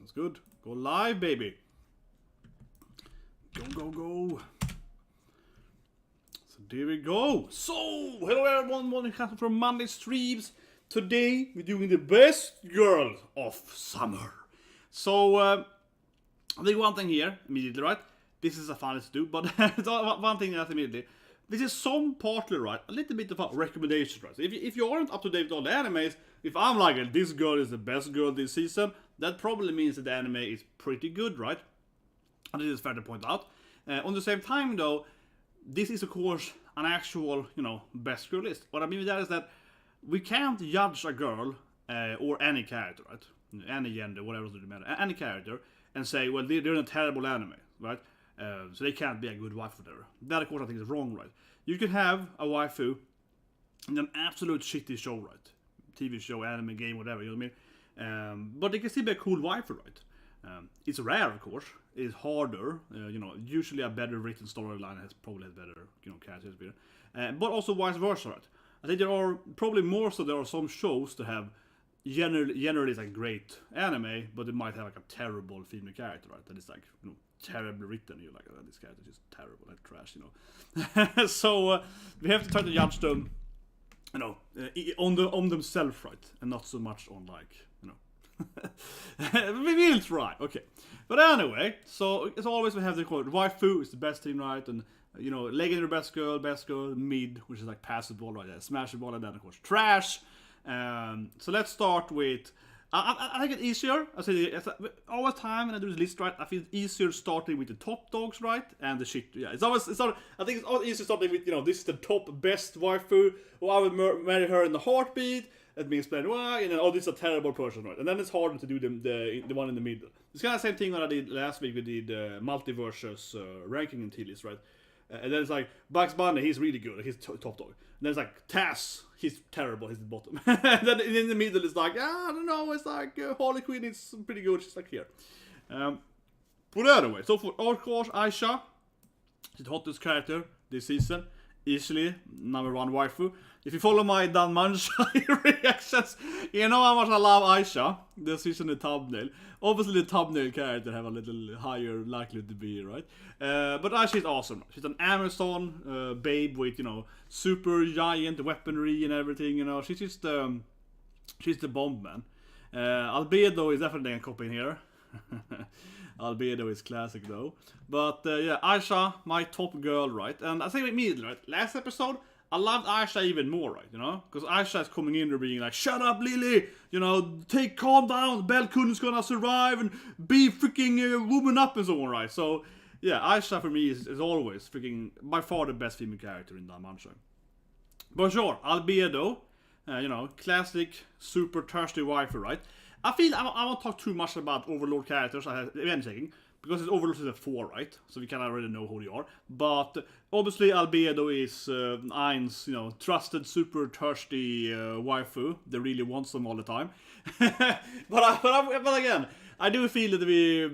That's good. Go live, baby. Go. So there we go. So, hello everyone, welcome from Monday streams. Today, we're doing the best girl of summer. So, I think one thing here, immediately, right? This is a fun to do, but one thing that's immediately. This is some partly, right, a little bit of a recommendation, right? So if you aren't up to date with all the animes, if I'm like, this girl is the best girl this season, that probably means that the anime is pretty good, right? And this is fair to point out. On the same time, though, this is, of course, an actual, best girl list. What I mean with that is that we can't judge a girl or any character, right? Any gender, whatever doesn't matter. Any character, and say, well, they're in a terrible anime, right? So they can't be a good waifu there. That, of course, I think is wrong, right? You can have a waifu in an absolute shitty show, right? TV show, anime, game, whatever, you know what I mean? But they can still be a cool waifu, right? It's rare, of course. It's harder. Usually a better written storyline has probably better, characters. But also vice versa, right? I think there are probably more so there are some shows that have generally like great anime, but it might have like a terrible female character, right? That is like, terribly written. You're like, oh, this character is terrible, like trash, So we have to try to judge them, on themselves, right? And not so much on like, we will try, okay. But anyway, so as always we have the quote, waifu is the best team, right? And legendary best girl, mid, which is like passable, right? Smashable, and then of course trash. So let's start with I think it's easier. I say all the time when I do this list, right, I feel it's easier starting with the top dogs, right, and the shit. Yeah, I think it's always easier starting with this is the top best waifu, or I would marry her in the heartbeat. Let me explain why, and then, this is a terrible person, right? And then it's harder to do the one in the middle. It's kind of the same thing when I did last week. We did multiverses ranking in T-list, right? And then it's like, Bugs Bunny, he's really good, he's top dog. And then it's like, Taz, he's terrible, he's the bottom. And then in the middle it's like, I don't know, it's like, Harley Quinn is pretty good, she's like here. But anyway, so for of course, Aisha, she's the hottest character this season. Easily number one waifu. If you follow my Danmansha reactions, you know how much I love Aisha. The season the thumbnail. Obviously the thumbnail character have a little higher likelihood to be, right? But Aisha is awesome. She's an Amazon babe with, super giant weaponry and everything, She's just she's the bomb, man. Albedo is definitely a copy in here. Albedo is classic though. But yeah, Aisha, my top girl, right? And I say immediately, right? Last episode, I loved Aisha even more, right? Because Aisha is coming in there being like, shut up, Lily! Calm down, Belkun's gonna survive and be freaking woman up and so on, right? So, yeah, Aisha for me is always freaking, by far the best female character in Danmansha. But sure, Albedo, classic, super thirsty waifu, right? I feel I won't talk too much about Overlord characters, because it's Overlord is a 4, right? So we kind of already know who they are. But obviously Albedo is Ain's, trusted, super thirsty waifu. They really want them all the time. but again, I do feel that we...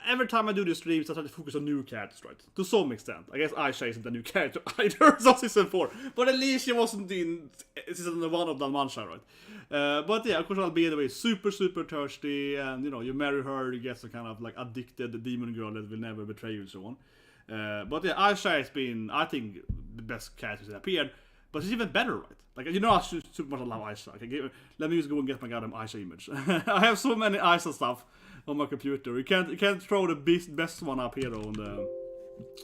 every time I do the streams, I try to focus on new characters, right? To some extent. I guess Aisha isn't a new character either, so season 4. But at least she wasn't in season 1 of Danmansha, right? But yeah, of course, Albedo is super, super thirsty, and you marry her, you get some kind of like addicted demon girl that will never betray you and so on. But yeah, Aisha has been, I think, the best character that appeared, but she's even better, right? Like, I super much love Aisha. Okay, let me just go and get my goddamn Aisha image. I have so many Aisha stuff on my computer. You can't throw the best one up here on the.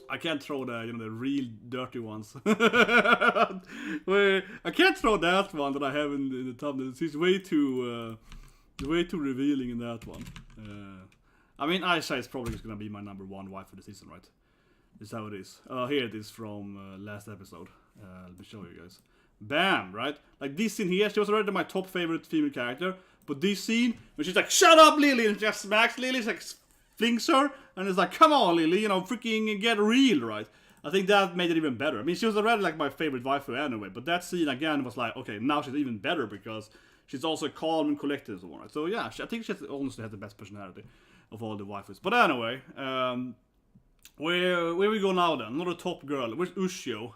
I can't throw the the real dirty ones. I can't throw that one that I have in the thumbnail. It's way too revealing in that one. I mean, Aisha is probably just gonna be my number one wife for the season, right? This is how it is. Here it is from last episode. Let me show you guys. Bam, right? Like this scene here, she was already my top favorite female character. But this scene, when she's like, shut up, Lily, and just smacks Lily, like, flings her, and it's like, come on, Lily, freaking get real, right? I think that made it even better. I mean, she was already, like, my favorite waifu anyway, but that scene, again, was like, okay, now she's even better, because she's also calm and collected and so on, right? So, yeah, I think she honestly has the best personality of all the waifus. But anyway, where we go now, then? Another top girl. Where's Ushio?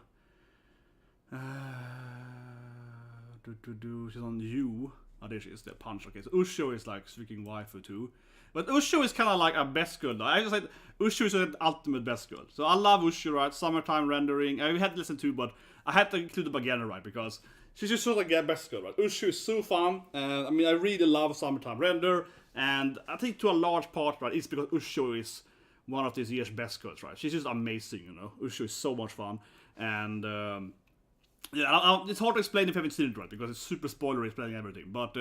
She's on You. Oh, there she is, the punch. Okay, so Usho is like freaking waifu too. But Usho is kind of like a best girl though. I just like Usho is an ultimate best girl. So I love Usho, right? Summertime rendering. I had to listen to, but I had to include the beginner, right? Because she's just sort of like a best girl, right? Usho is so fun. I mean, I really love Summertime Render. And I think to a large part, right, it's because Usho is one of this year's best girls, right? She's just amazing, you know? Usho is so much fun. And, yeah, it's hard to explain if you haven't seen it, right? Because it's super spoilery explaining everything. But,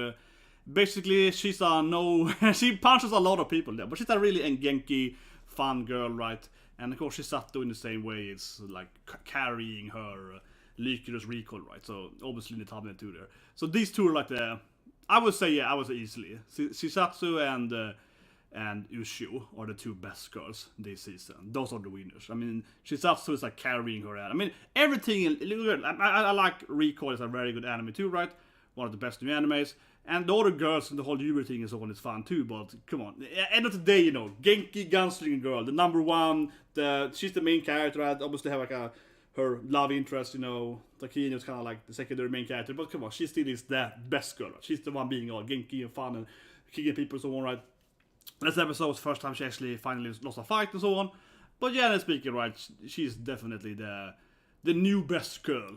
basically, she's she punches a lot of people there. But she's a really Genki, fun girl, right? And, of course, she's Sato in the same way. It's, like, carrying her Lycurus recall, right? So, obviously, in the Tablet too there. So, these two are, like, I would say easily. Shisatsu and Usho are the two best girls this season. Those are the winners. I mean, Shisatsu is like carrying her out. I mean, everything. I like Recall is a very good anime too, right? One of the best new animes. And the other girls and the whole Yuri thing and so on is fun too. But come on, end of the day, you know, Genki Gunslinger girl, the number one. She's the main character. Right? Obviously have like her love interest, you know. Takino is kind of like the secondary main character, but come on, she still is the best girl. Right? She's the one being all Genki and fun and kicking people and so on, right? This episode was the first time she actually finally lost a fight and so on. But generally speaking, right, she's definitely the new best girl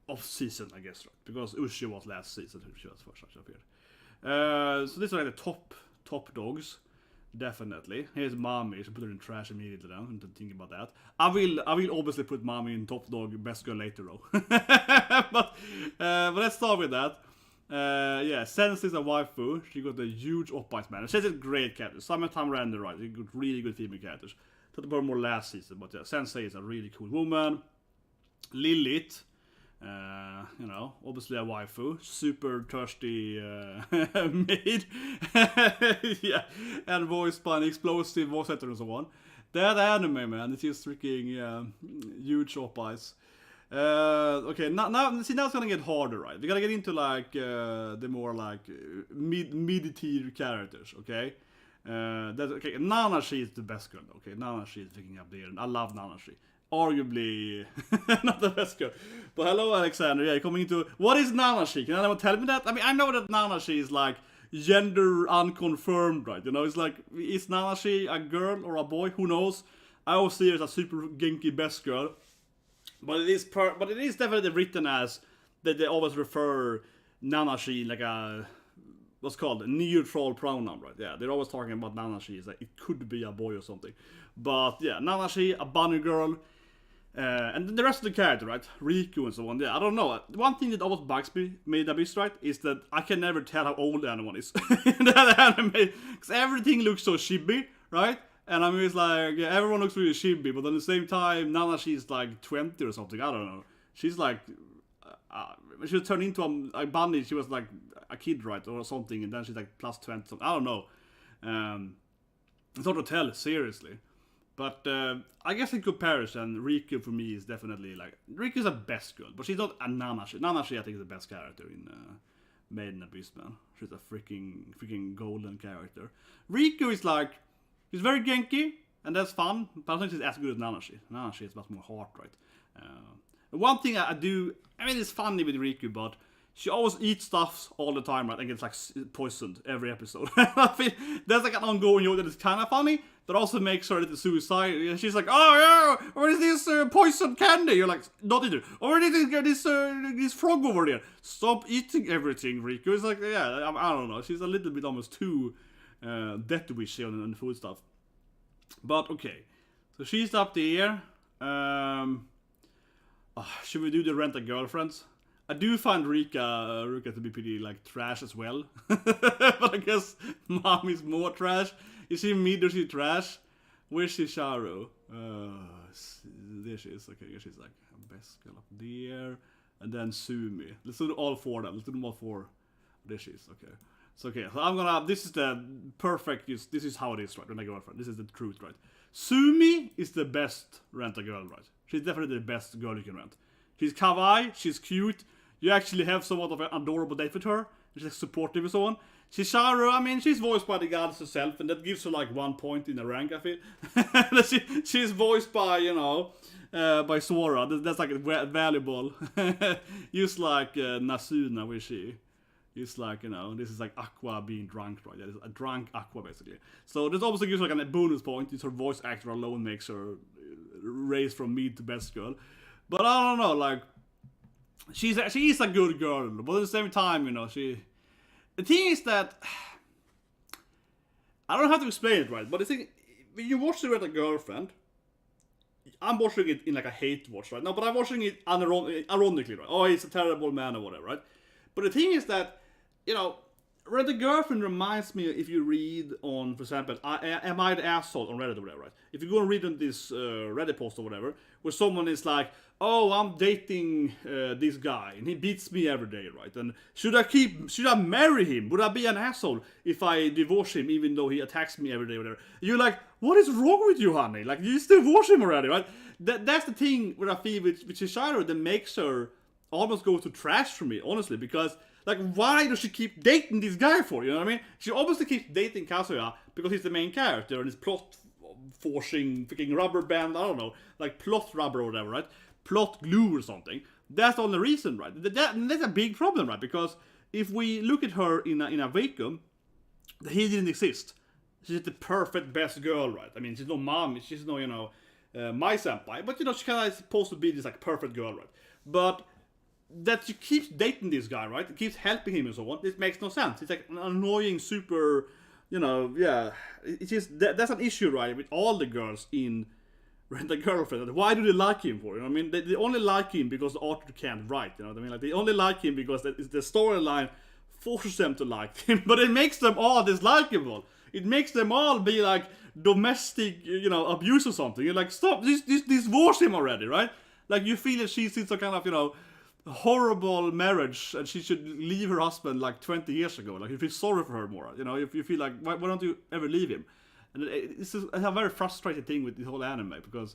of season, I guess, right? Because Usho was last season, she was first time she appeared. So these are like the top dogs. Definitely. Here's Mami. Should put her in trash immediately now. I'm thinking about that. I will obviously put Mami in top dog, best girl later though. but let's start with that. Yeah, Sensei is a waifu. She got a huge oppice man. She's a great character. Summertime Render, right? She got really good female characters. Thought about more last season, but yeah, Sensei is a really cool woman. Lilith. You know, obviously a waifu, super thirsty maid, yeah, and voiced by an explosive voice actor and so on. That anime, man, it's just freaking huge op eyes. Okay, now it's gonna get harder, right? We gotta get into like the more like mid-tier characters, okay? Okay. Nanachi is the best girl, okay? Nanachi is picking up there, and I love Nanachi. Arguably not the best girl. But hello, Alexander. Yeah, coming into what is Nanachi? Can anyone tell me that? I mean, I know that Nanachi is like gender unconfirmed, right? You know, it's like, is Nanachi a girl or a boy? Who knows? I always see her as a super Genki best girl, but it is definitely written as that they always refer Nanachi like a what's called a neutral pronoun, right? Yeah, they're always talking about Nanachi. It's like it could be a boy or something. But yeah, Nanachi, a bunny girl. And then the rest of the character, right? Riku and so on. Yeah, I don't know. One thing that always bugs me a bit, right? Is that I can never tell how old anyone is in that anime. Because everything looks so chibi, right? And I mean, it's like, yeah, everyone looks really chibi. But at the same time, Nanachi is like 20 or something. I don't know. She's like, she was turned into a bunny. She was like a kid, right? Or something. And then she's like plus 20 something. I don't know. It's hard to tell, seriously. But I guess in comparison, Riku for me is definitely like Riku's the best girl, but she's not a Nanachi. Nanachi I think is the best character in Maiden Abyss, man. She's a freaking golden character. Riku is like she's very Genki, and that's fun, but I don't think she's as good as Nanachi. Nanachi is much more heart, right? One thing I mean, it's funny with Riku, but she always eats stuff all the time, right? And gets like poisoned every episode. I feel that's like an ongoing joke that is kind of funny, but also makes her a little suicide. She's like, oh yeah, where is this poisoned candy? You're like, not either. Or where is this frog over there? Stop eating everything, Riku. It's like, yeah, I don't know. She's a little bit almost too death wishy on the food stuff. But okay, so she's up there. Should we do the rent a girlfriends? I do find Ruka to be pretty like trash as well. But I guess Mom is more trash. Is she mid or is she trash? Where's Shisharu? There she is. Okay, she's like best girl up there. And then Sumi. Let's do all four of them. Let's do them all four. There she is. Okay. So okay, so I'm gonna. This is the perfect. This is how it is, right? Rent a girlfriend. This is the truth, right? Sumi is the best rent a girl, right? She's definitely the best girl you can rent. She's kawaii, she's cute. You actually have somewhat of an adorable date with her. She's supportive and so on. Shisharu, I mean, she's voiced by the goddess herself, and that gives her like 1 point in the rank, I feel. She's voiced by, you know, by Sora. That's like valuable. Just like Nasuna, where she? It's like, you know, this is like Aqua being drunk, right? That is a drunk Aqua, basically. So this obviously gives like a bonus point. It's her voice actor alone makes her raise from mid to best girl. But I don't know, like, she is a good girl, but at the same time, you know, the thing is that, I don't have to explain it right, but the thing, when you watch it with a girlfriend, I'm watching it in like a hate watch right now, but I'm watching it ironically, right? Oh, he's a terrible man or whatever, right? But the thing is that, you know, when the girlfriend reminds me, if you read on, for example, Am I the Asshole on Reddit or whatever, right? If you go and read on this Reddit post or whatever, where someone is like, oh, I'm dating this guy, and he beats me every day, right? And should I marry him? Would I be an asshole if I divorce him, even though he attacks me every day or whatever? You're like, what is wrong with you, honey? Like, you still divorce him already, right? That's the thing where I feel with Shishiro that makes her almost go to trash for me, honestly, because, like, why does she keep dating this guy for, you know what I mean? She obviously keeps dating Kazuya because he's the main character, and he's plot forcing freaking rubber band, I don't know, like plot rubber or whatever, right? Plot glue or something. That's the only reason, right? That's a big problem, right? Because if we look at her in a vacuum, he didn't exist. She's the perfect best girl, right? I mean, she's no mom, she's no, you know, my senpai, but, you know, she kind of supposed to be this, like, perfect girl, right? But that she keeps dating this guy, right? It keeps helping him and so on. This makes no sense. It's like an annoying, super, you know, yeah. It's just that's an issue, right, with all the girls in Rent a Girlfriend. Why do they like him for? You know what I mean? They only like him because the author can't write. You know what I mean? Like, they only like him because the storyline forces them to like him, but it makes them all dislikable. It makes them all be like domestic, you know, abuse or something. You're like, stop, divorce him already, right? Like, you feel that she's in some kind of, you know, horrible marriage and she should leave her husband like 20 years ago. Like, you feel sorry for her more, you know, if you feel like, why don't you ever leave him? And it's a very frustrating thing with this whole anime, because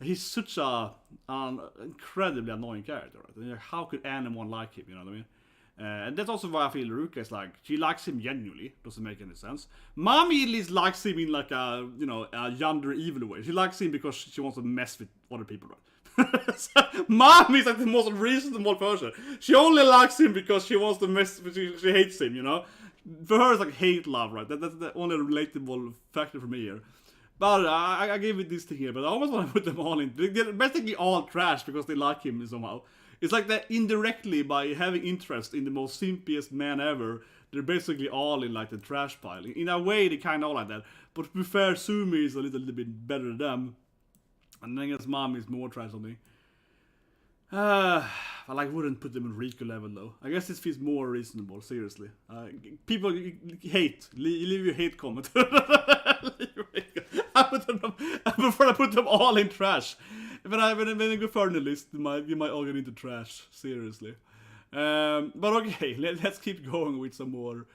he's such an incredibly annoying character, right? And, like, how could anyone like him, you know what I mean? And that's also why I feel Ruka is like, she likes him genuinely, doesn't make any sense. Mami at least likes him in like a, you know, a yonder evil way. She likes him because she wants to mess with other people, right? Mom is like the most reasonable person. She only likes him because she wants to mess with him. She hates him, you know. For her, it's like hate love, right? That's the only relatable factor for me here. But I gave it this thing here, but I almost want to put them all in. They're basically all trash because they like him somehow. It's like that indirectly, by having interest in the most simpiest man ever, they're basically all in like the trash pile. In a way, they kind of all like that. But to be fair, Sumi is a little bit better than them. And then I guess Mom is more trash on me. I like wouldn't put them on Riku level though. I guess this feels more reasonable, seriously. People hate. Leave your hate comment. I prefer to put them all in trash. When I go further in the list, you might all get into trash, seriously. But okay, let's keep going with some more,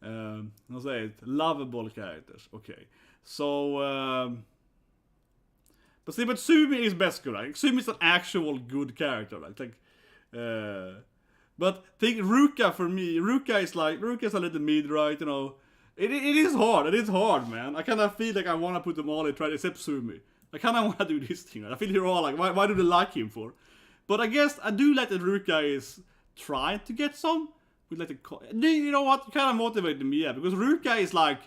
I'll say it, lovable characters. Okay, so, but Sumi is best good, right? Sumi is an actual good character, right? Like, but think Ruka for me, Ruka is a little mid, right? You know, it is hard, man. I kind of feel like I want to put them all in trash, except Sumi. I kind of want to do this thing, right? I feel you're all like, why do they like him for? But I guess I do like that Ruka is trying to get some. With like you know what? Kind of motivated me, yeah. Because Ruka is like,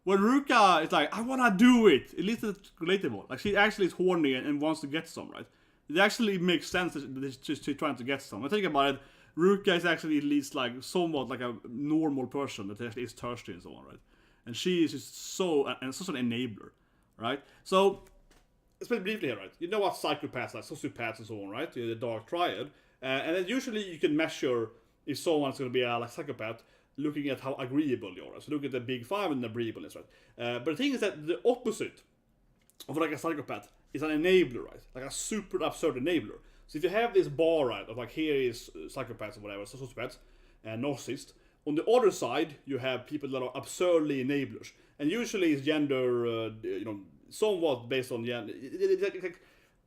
when Ruka is like, I want to do it. At least it's relatable. Like, she actually is horny and wants to get some, right? It actually makes sense that she's trying to get some. I think about it, Ruka is actually at least like somewhat like a normal person that actually is thirsty and so on, right? And she is just such an enabler, right? So, let's put it briefly here, right? You know what psychopaths, like sociopaths and so on, right? The dark triad. And then usually you can measure if someone's going to be a like psychopath looking at how agreeable you are. Right? So look at the big five and the agreeableness, right? But the thing is that the opposite of like a psychopath is an enabler, right? Like a super absurd enabler. So if you have this bar, right, of like here is psychopaths or whatever, sociopaths and narcissists. On the other side, you have people that are absurdly enablers. And usually it's gender, you know, somewhat based on gender.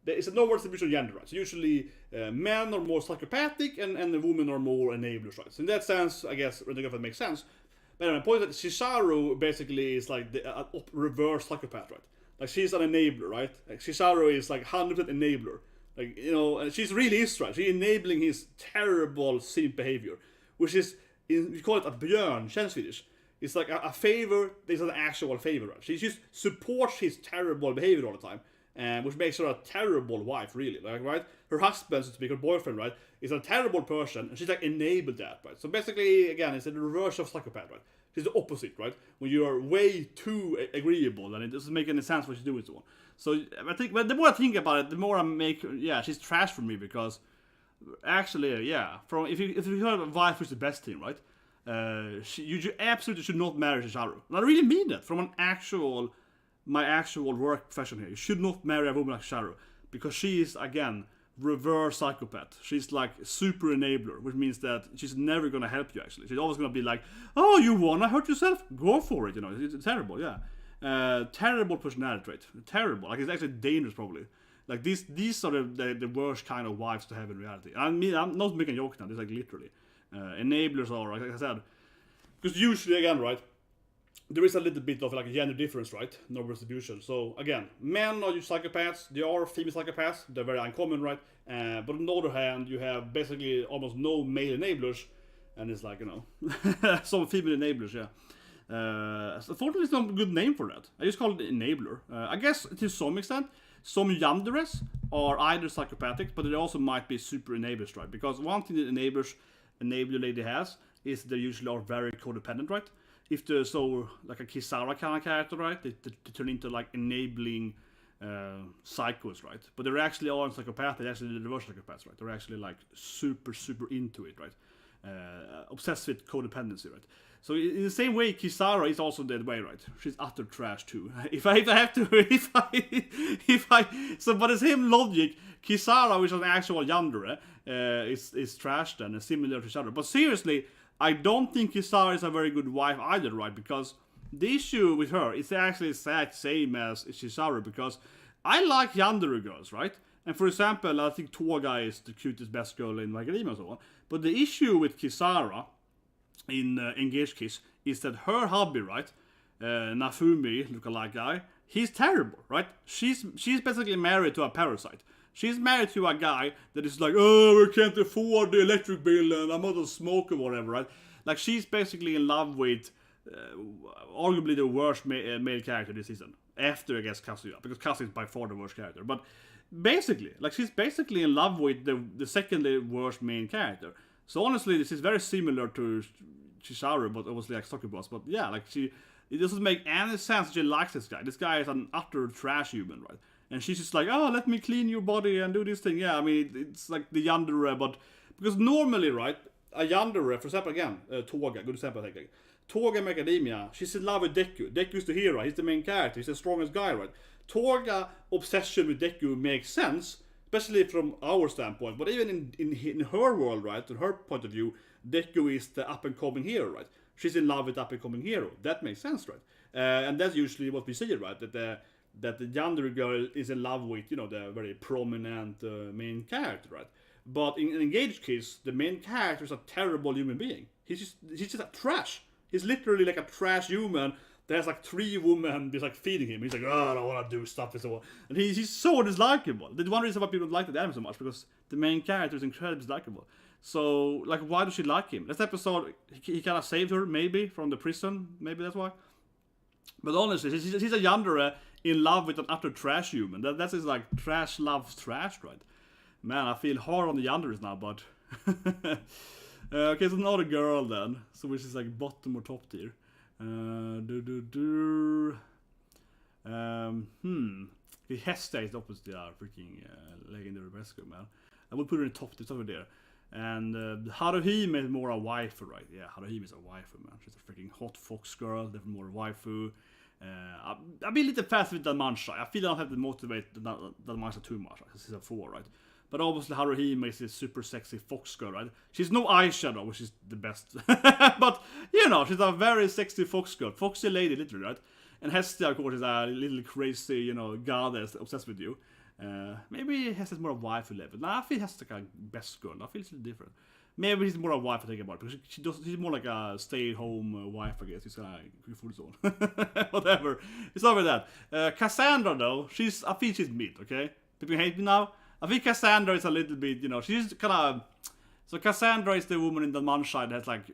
It's a normal distribution of gender, right? So usually men are more psychopathic and the women are more enablers, right? So in that sense, I guess that makes sense. But anyway, the point is that Shizaru basically is like the reverse psychopath, right? Like, she's an enabler, right? Like, Shizaru is like 100% enabler. Like, you know, and she's really is, right? She's enabling his terrible simp behavior, which is we call it a björntjänst in Swedish. It's like a favor. There's an actual favor. Right? She just supports his terrible behavior all the time, which makes her a terrible wife, really. Like, right? Her husband, so to speak, her boyfriend, right, is a terrible person, and she's like enabled that, right? So basically, again, it's the reverse of psychopath, right? She's the opposite, right? When you are way too agreeable, and it doesn't make any sense what she's doing, so on. So I think, but the more I think about it, the more I make, she's trash for me because actually, from if you heard of Waifu is the best team, right? You absolutely should not marry Shijou. And I really mean that from my actual work profession here. You should not marry a woman like Shijou because she is again reverse psychopath. She's like super enabler, which means that she's never gonna help you. Actually, she's always gonna be like, "Oh, you wanna hurt yourself? Go for it." You know, it's terrible. Yeah, terrible personality trait. Terrible. Like it's actually dangerous, probably. Like these are the worst kind of wives to have in reality. I mean, I'm not making a joke now. It's like literally. Enablers are, like I said, because usually, again, right, there is a little bit of like a gender difference, right? No distribution. So again, men are usually psychopaths. There are female psychopaths. They're very uncommon, right? But on the other hand, you have basically almost no male enablers, and it's like, you know, some female enablers, yeah. Unfortunately, it's not a good name for that. I just call it enabler. I guess to some extent, some yanderes are either psychopathic, but they also might be super enablers, right? Because one thing that enabler lady has is they usually are very codependent, right? If they're so like a Kisara kind of character, right, they turn into like enabling psychos, right? But they actually aren't psychopaths, they're actually the reverse psychopaths, right? They're actually like super into it, right? Obsessed with codependency, right? So in the same way, Kisara is also that way, right? She's utter trash too. If I have to, so by the same logic, Kisara, which is an actual yandere, is trash then, similar to Shijou. But seriously, I don't think Kisara is a very good wife either, right? Because the issue with her is actually the exact same as Shijou, because I like yandere girls, right? And for example, I think Toga is the cutest best girl in Macadamia and so on. But the issue with Kisara in Engaged Kiss is that her hubby, right, Nafumi, lookalike guy, he's terrible, right? She's basically married to a parasite. She's married to a guy that is like, oh, we can't afford the electric bill and I'm not a smoker, whatever, right? Like she's basically in love with arguably the worst male character this season. After, I guess, Kazuya, because Kazuya is by far the worst character. But basically, like she's basically in love with the second worst main character. So honestly, this is very similar to Shijou, but obviously like Soccer Boss. But yeah, like it doesn't make any sense that she likes this guy. This guy is an utter trash human, right? And she's just like, oh, let me clean your body and do this thing. Yeah, I mean, it's like the yandere, but because normally, right, a yandere, for example, again, Toga, good example, I think. Toga in Macadamia, she's in love with Deku. Deku's the hero, he's the main character, he's the strongest guy, right? Toga obsession with Deku makes sense, especially from our standpoint, but even in her world, right, in her point of view, Deku is the up-and-coming hero, right? She's in love with the up-and-coming hero. That makes sense, right? And that's usually what we see, right? That the yandere girl is in love with, you know, the very prominent main character, right? But in Engaged Kiss, the main character is a terrible human being. He's just a trash. He's literally like a trash human. There's like 3 women just like feeding him. He's like, oh, I don't want to do stuff and so on. And he's so dislikable. That's one reason why people like the anime so much, because the main character is incredibly dislikable. So, like, why does she like him? This episode, he kind of saved her, maybe, from the prison. Maybe that's why. But honestly, he's a yandere in love with an utter trash human. That's his, like, trash loves trash, right? Man, I feel hard on the yanderes now, but... okay, so another girl then. So which is, like, bottom or top tier. Hesta is the opposite of our freaking legendary rescue, man. I would put her in top tier, over there. And Haruhime is more a waifu, right? Yeah, Haruhime is a waifu, man. She's a freaking hot fox girl, definitely more a waifu. I've been a little fast with Nanachi. I feel I don't have to motivate Nanachi too much. This is a 4, right? But obviously Haruhime is this super sexy fox girl, right? She's no eyeshadow, which is the best. But, you know, she's a very sexy fox girl. Foxy lady, literally, right? And Hestia, of course, is a little crazy, you know, goddess obsessed with you. Maybe Hesta's more a waifu level. Nah, I feel Hesta's like a best girl. I feel it's a little different. Maybe he's more a wife I think about it, because she's more like a stay-at-home wife, I guess. She's gonna cook food zone. Whatever. It's over that. Cassandra, though, I feel she's mid, okay? People hate me now. I think Cassandra is a little bit, you know, she's kind of... So Cassandra is the woman in the Manshai that has, like,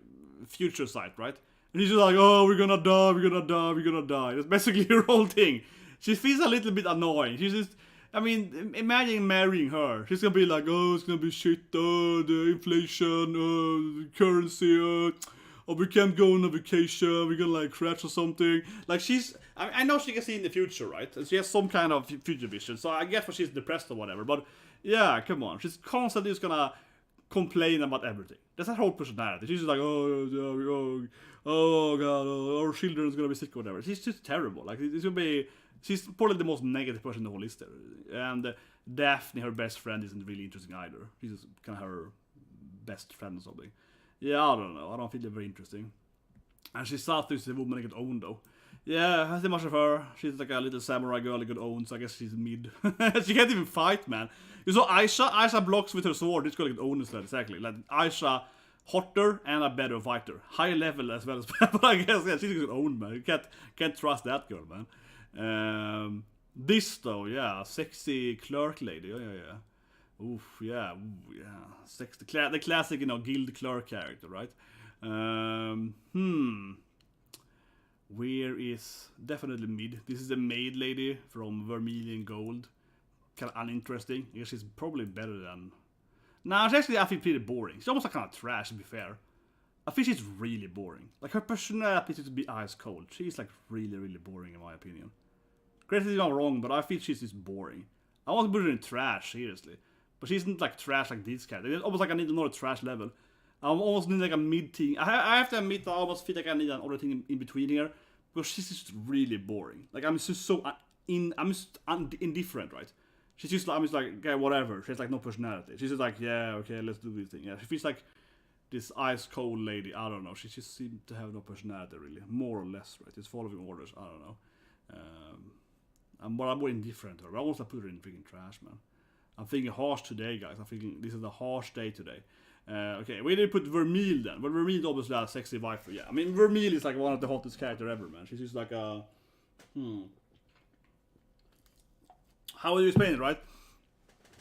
future sight, right? And she's just like, oh, we're gonna die, we're gonna die, we're gonna die. That's basically her whole thing. She feels a little bit annoying. She's just, I mean, imagine marrying her. She's gonna be like, oh, it's gonna be shit, the inflation, the currency, oh, we can't go on a vacation, we're gonna like crash or something. Like she's, I know she can see in the future, right? And she has some kind of future vision, so I guess why she's depressed or whatever. But yeah, come on, she's constantly just gonna complain about everything. That's her whole personality. She's just like, oh god, our children's gonna be sick or whatever. She's just terrible. Like it's gonna be, she's probably the most negative person in the whole list there. And Daphne, her best friend, isn't really interesting either. She's just kind of her best friend or something. Yeah, I don't know. I don't feel it very interesting. And she's south is the woman I get owned though. Yeah, I think much of her. She's like a little samurai girl I got owned, so I guess she's mid. She can't even fight, man. You saw Aisha blocks with her sword, it's gonna get owned instead, exactly. Like Aisha, hotter and a better fighter. High level as well as but I guess yeah, she's gonna get owned, man. You can't trust that girl, man. This though, yeah, sexy clerk lady, yeah. Oof, yeah. Sexy, the classic, guild clerk character, right? Where is definitely mid? This is the maid lady from Vermeil and Gold. Kind of uninteresting. I guess she's probably better than. Nah, she's actually I think pretty boring. She's almost like kind of trash to be fair. I think she's really boring. Like her personality is to be ice cold. She's like really boring in my opinion. Granted, I'm wrong, but I feel she's just boring. I want to put her in trash, seriously. But she isn't like trash like this character. It's almost like I need another trash level. I almost need like a mid thing. I have to admit that I almost feel like I need another thing in between here. Because she's just really boring. Like I'm just so indifferent, right? She's just like, I'm just like, okay, whatever. She has like no personality. She's just like, yeah, okay, let's do this thing. Yeah, she feels like this ice cold lady. I don't know. She just seems to have no personality really. More or less, right? It's following orders. I don't know. I'm more indifferent to her. I almost put her in freaking trash, man. I'm thinking harsh today, guys. I'm thinking this is a harsh day today. Okay, we did put Vermeil then. But Vermeil obviously a sexy waifu. Yeah, I mean Vermeil is like one of the hottest characters ever, man. She's just like a how would you explain it, right?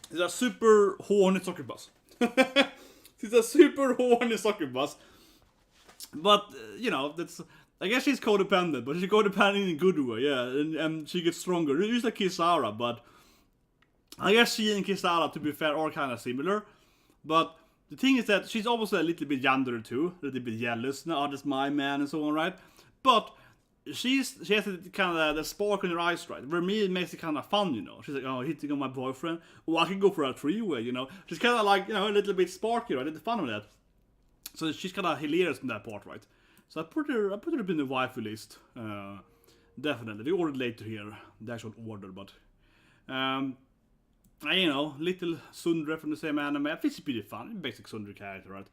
She's a super horny soccer bus. She's a super horny soccer bus. But that's I guess she's codependent, but she's codependent in a good way, yeah. And she gets stronger. She's like Kisara, but I guess she and Kisara, to be fair, are kind of similar. But the thing is that she's obviously a little bit younger too, a little bit jealous. No, that's my man and so on, right? But she has kind of the spark in her eyes, right? Vermeil makes it kind of fun, She's like, oh, hitting on my boyfriend. Oh, I can go for a three-way, She's kind of like, a little bit sparky, right? It's fun with that. So she's kind of hilarious in that part, right? So I put her up in the waifu list. Definitely. We ordered later here, the actual order, but little Tsundere from the same anime. I think she's pretty fun, basic Tsundere character, right?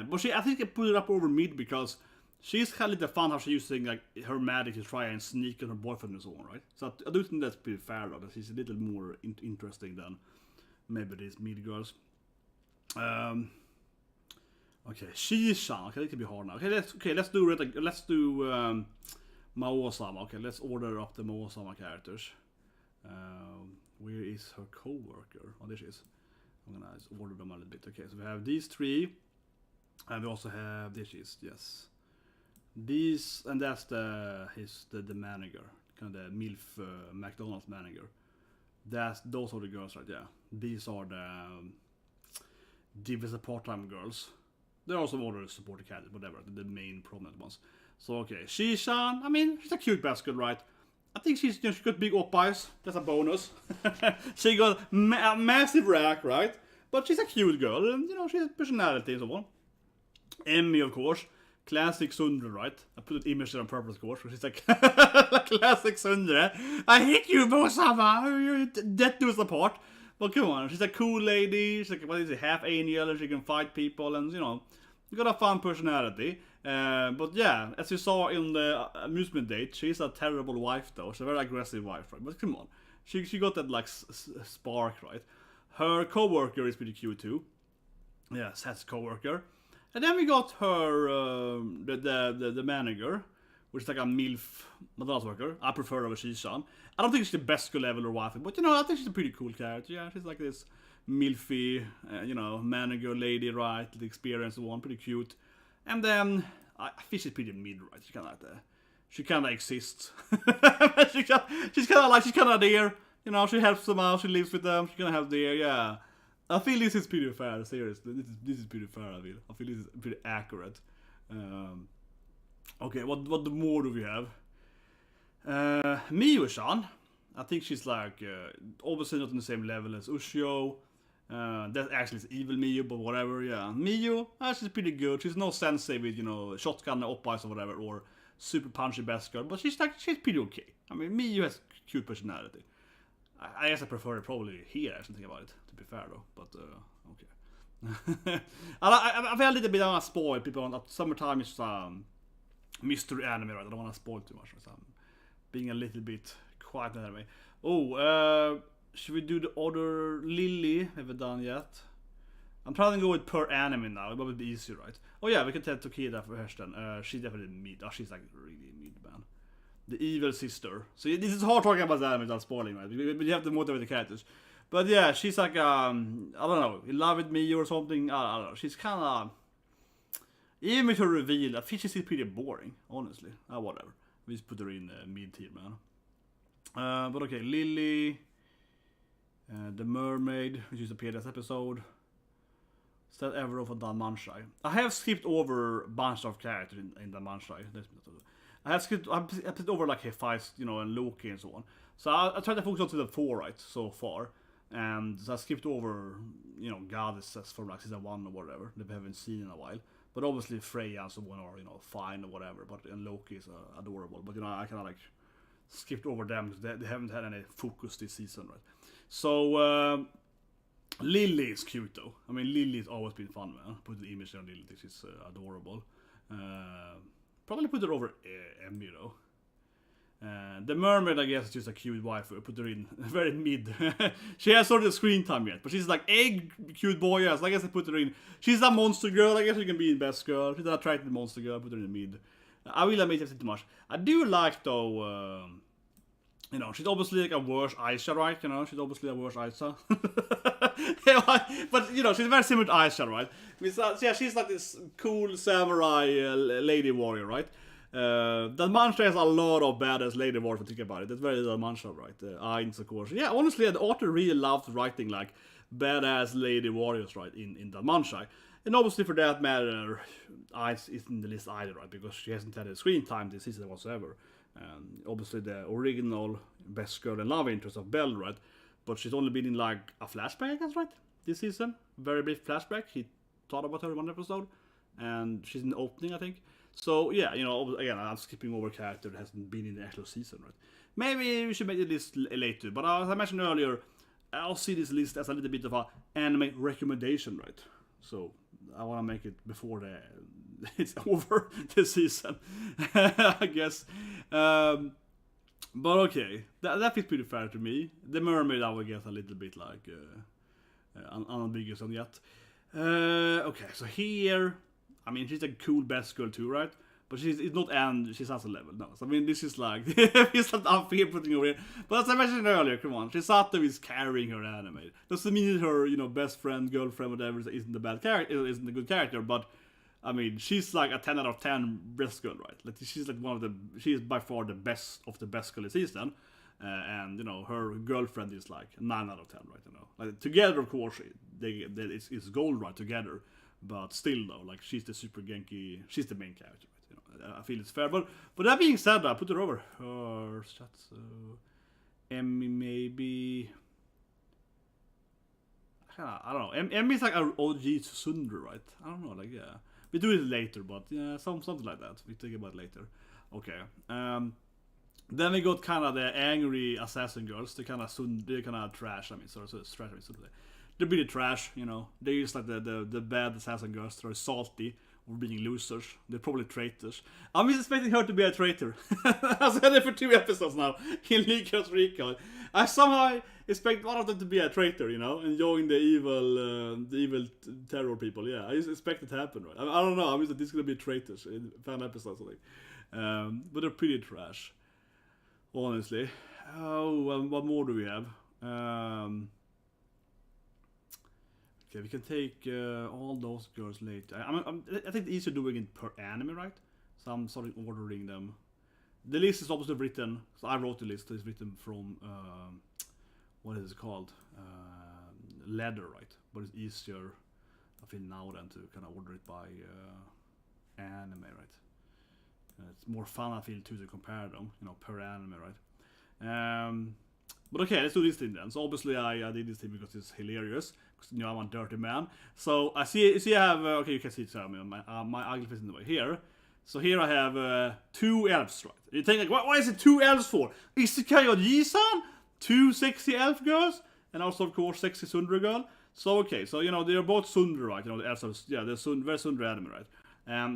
But I think I put it up over mid because she's kind of little fun how she's using like her magic to try and sneak on her boyfriend and so on, right? So I do think that's pretty fair, though. That she's a little more interesting than maybe these mid girls. Okay, Shishan. Okay, that could be hard now. Let's do Maou-sama. Okay, let's order up the Maou-sama characters. Where is her co-worker? Oh, there she is. I'm gonna just order them a little bit. Okay, so we have these three, and we also have there she is. Yes, these, and that's the manager, kind of the MILF McDonald's manager. Those are the girls, right? Yeah, these are the part-time girls. There are also other supporting characters, whatever, the main prominent ones. So okay, Shishan, I mean, she's a cute basket, right? I think she got big up eyes, that's a bonus. She got a massive rack, right? But she's a cute girl, and she has personality and so on. Emmy, of course, classic Tsundere, right? I put an image there on purpose, of course, because she's like, classic Tsundere. I hate you, Maou-sama, that do us apart. But come on, she's a cool lady, she's like, what is it, half angel, and she can fight people, and you got a fun personality. But yeah, as you saw in the amusement date, she's a terrible wife though. She's a very aggressive wife, right? But come on, she got that like spark, right? Her co-worker is pretty cute too. Yes, that's co-worker. And then we got her, the manager, which is like a MILF McDonald's worker. I prefer her over Shishan. I don't think she's the best skill level or wife, but I think she's a pretty cool character. Yeah, she's like this MILFy, manager lady, right? The experience one, pretty cute. And then I think she's pretty mid, right? She kind of exists. she's kind of there. You know, she helps them out. She lives with them. She's kind of help there. Yeah. I feel this is pretty fair. Seriously, this is pretty fair. I feel this is pretty accurate. Okay, what more do we have? Meikyuu-san. I think she's like obviously not on the same level as Ushio. That actually is evil Meikyuu, but whatever. Yeah, Meikyuu, she's pretty good. She's no sensei with shotgun oppies or whatever, or super punchy best girl, but she's pretty okay. I mean, Meikyuu has cute personality. I guess I prefer it probably here. I should think about it. To be fair though, but okay. I feel a little bit. I want to spoil people on summertime is mystery anime, right? I don't want to spoil too much. So I'm being a little bit quiet anyway. Should we do the other Lily? Have we done yet? I'm trying to go with per anime now. It would be easier, right? Oh yeah, we can tell Tokida first then. She's definitely mid. She's like really mid, man. The evil sister. So this is hard talking about the anime without spoiling, right? But you have to motivate the characters. But yeah, she's like I don't know, in love with me or something. I don't know. She's kind of, even with her reveal, I think she's pretty boring, honestly. Whatever. We just put her in mid tier, man. But okay, Lily, the mermaid, which is appeared this episode. Still ever for Danmanshai. I have skipped over a bunch of characters in Danmanshai. I skipped over like Hephaestus, and Loki and so on. So I tried to focus on to the 4 right so far. And so I skipped over, goddesses from like season 1 or whatever that we haven't seen in a while. But obviously Freya and so on are, fine or whatever. But and Loki is adorable. But I kind of like skipped over them because they haven't had any focus this season, right? So Lily is cute though. I mean, Lily's always been fun, man. Put the image on Lily, she's adorable. Probably put her over Emmy though. The mermaid, I guess, is just a cute waifu. I put her in very mid. She has sort of screen time yet, but she's like a cute boy. Yes, I guess I put her in. She's a monster girl. I guess she can be in best girl. She's an attractive monster girl. I put her in mid. I will admit it too much. I do like though. She's obviously like a worse Aisha, right? She's obviously a worse Aisha. But she's very similar to Aisha, right? Yeah, she's like this cool samurai lady warrior, right? Danmanshai has a lot of badass lady warriors, if you think about it. That's very Danmanshai, right? Ainz, of course. Yeah, honestly, the author really loves writing like badass lady warriors, right? In Danmanshai. And obviously, for that matter, Ainz isn't in the list either, right? Because she hasn't had a screen time this season whatsoever. Obviously, the original best girl and love interest of Belle, right? But she's only been in like a flashback, I guess, right? This season. Very brief flashback. He thought about her in one episode. And she's in the opening, I think. So, yeah, again, I'm skipping over a character that hasn't been in the actual season, right? Maybe we should make the list later. But as I mentioned earlier, I'll see this list as a little bit of an anime recommendation, right? So, I want to make it before it's over the season, I guess. But okay, that feels pretty fair to me. The mermaid, I would guess, a little bit like unambiguous on yet. Okay, so here, I mean, she's a cool best girl too, right? But she's has a level. No, so I mean, this is like it's not unfair putting her in. But as I mentioned earlier, come on, Shisato is carrying her anime. Doesn't mean that her, best friend, girlfriend, whatever, isn't a bad character, isn't a good character, but. I mean, she's like a 10 out of 10 best girl, right? Like, she's like she is by far the best of the best girl in season. And, her girlfriend is like 9 out of 10, right? Like, together, of course, it's gold, right, together. But still, though, like, she's the super Genki, she's the main character, right? I feel it's fair. But that being said, I put her over her. Emmy, maybe. I don't know. Emmy's like an OG Tsundere, right? I don't know, like, yeah. We do it later, but yeah, something like that. We think about it later. Okay. Then we got kind of the angry assassin girls. They're kind of trash. I mean, sorry, it's trash. They're really trash, They're just like the bad assassin girls. They're salty or being losers. They're probably traitors. I'm just expecting her to be a traitor. I've said it for 2 episodes now in Lycos Recall. I somehow expect one of them to be a traitor, enjoying the evil terror people. Yeah, I just expect it to happen, right? I don't know. I mean, this is gonna be traitors in fan episodes, I think. But they're pretty trash, honestly. Oh, what more do we have? Okay, we can take all those girls later. I think it's easier doing it per anime, right? So I'm sort of ordering them. The list is obviously written, so I wrote the list, it's written from, what is it called? Leather, right? But it's easier, I feel now than to kind of order it by anime, right? It's more fun, I feel, too, to compare them, you know, per anime, right? But okay, let's do this thing then. So obviously I did this thing because it's hilarious. Because, you know, I'm a dirty man. So I see I have, okay, you can see it, sorry, my ugly face in the way here. So here I have 2 elves, right? You think, like, why is it 2 elves for? Isekai Ojisan? 2 sexy elf girls? And also, of course, sexy tsundere girl. So, okay, so, you know, they're both tsundere, right? You know, the elves are, yeah, they're very tsundere anime, right?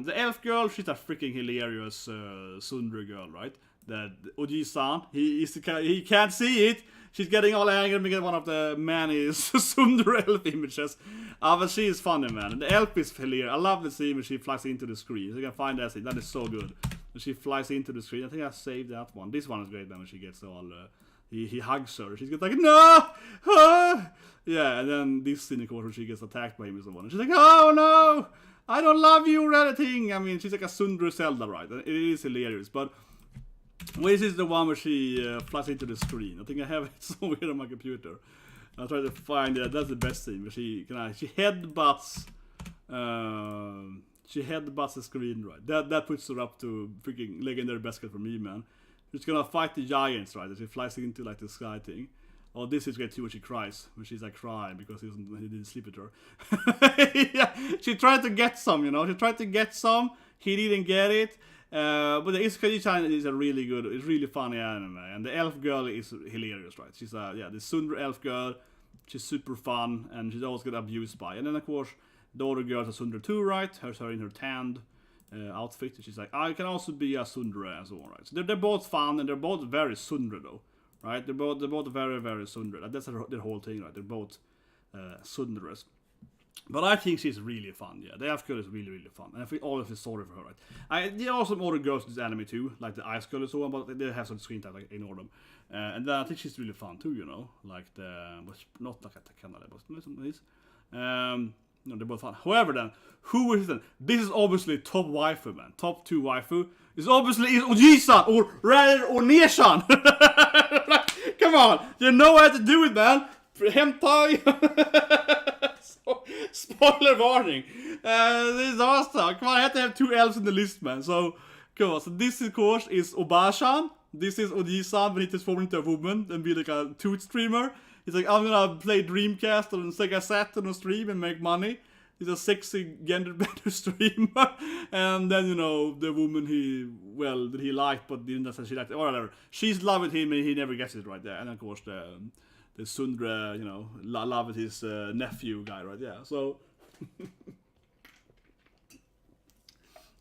The elf girl, she's a freaking hilarious tsundere girl, right? That Oji-san, he can't see it. She's getting all angry because one of the many tsundere elf images. But she is funny, man. And the elf is hilarious. I love the scene when she flies into the screen. So you can find that scene. That is so good. When she flies into the screen. I think I saved that one. This one is great, man. When she gets all he hugs her. She's like, no! Ah! Yeah, and then this scene, of course, where she gets attacked by him and so on. And she's like, oh no! I don't love you or anything. I mean, she's like a tsundere Zelda, right? It is hilarious, but this is the one where she flies into the screen. I think I have it somewhere on my computer. I'll try to find it. That's the best thing. Where she headbutts. She headbutts the screen, right? That puts her up to freaking legendary best girl for me, man. She's gonna fight the giants, right? As she flies into like the sky thing. Oh, this is great too, when she cries. When she's like crying because he didn't sleep with her. Yeah, she tried to get some, you know. She tried to get some. He didn't get it. But the Isekai Ojisan is a really good, it's really funny anime. And the elf girl is hilarious, right? She's the tsundere elf girl. She's super fun, and she's always get abused by. And then, of course, the other girl's a tsundere too, right? Her in her tanned outfit. She's like, I can also be a tsundere and so on, right? So they're both fun, and they're both very tsundere, though. Right? They're both very, very tsundere. That's their whole thing, right? They're both tsunderes. But I think she's really fun, yeah. The elf girl is really, really fun. And I feel always feel sorry for her, right? There are some other girls in this anime too, like the ice girl and so on, but they have some screen time, like ignore them. And then I think she's really fun too, you know? Like but not like at the Canada, but nice. No, they're both fun. However then, who is then? This is obviously top waifu, man. Top 2 waifu. Is obviously Oji-san, or rather One-san. Come on, you know how to do it, man. Hentai. Spoiler warning. This is awesome. Come on, I have to have 2 elves in the list, man. So, come on. So this, of course, is Oba-san. This is Oji-san when he transforms into a woman and be like a tooth streamer. He's like, I'm gonna play Dreamcast on Sega Saturn on stream and make money. He's a sexy gender-bender streamer. And then, you know, the woman that he liked, but didn't say she liked it, or whatever. She's loving him and he never gets it right there. And of course, the tsundere, you know, love with his nephew guy, right? Yeah, so.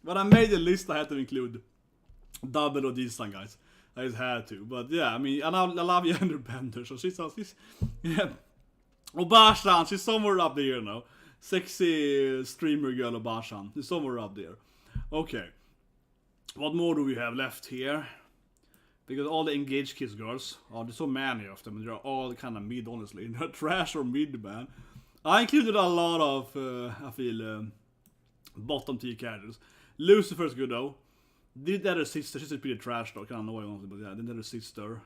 But I made a list I had to include double Oji-san, guys. I just had to. But yeah, I mean, and I love Gender Bender, so she's yeah. Oba-san, she's somewhere up there, you know. Sexy streamer girl Oba-san. She's somewhere up there. Okay. What more do we have left here? Because all the engaged kiss girls, there's so many of them, and they're all kind of mid, honestly. They're trash or mid, man. I included a lot of, I feel, bottom tier characters. Lucifer's good, though. The other sister, she's pretty trash, though. Kind of annoying, honestly, but yeah, the other sister.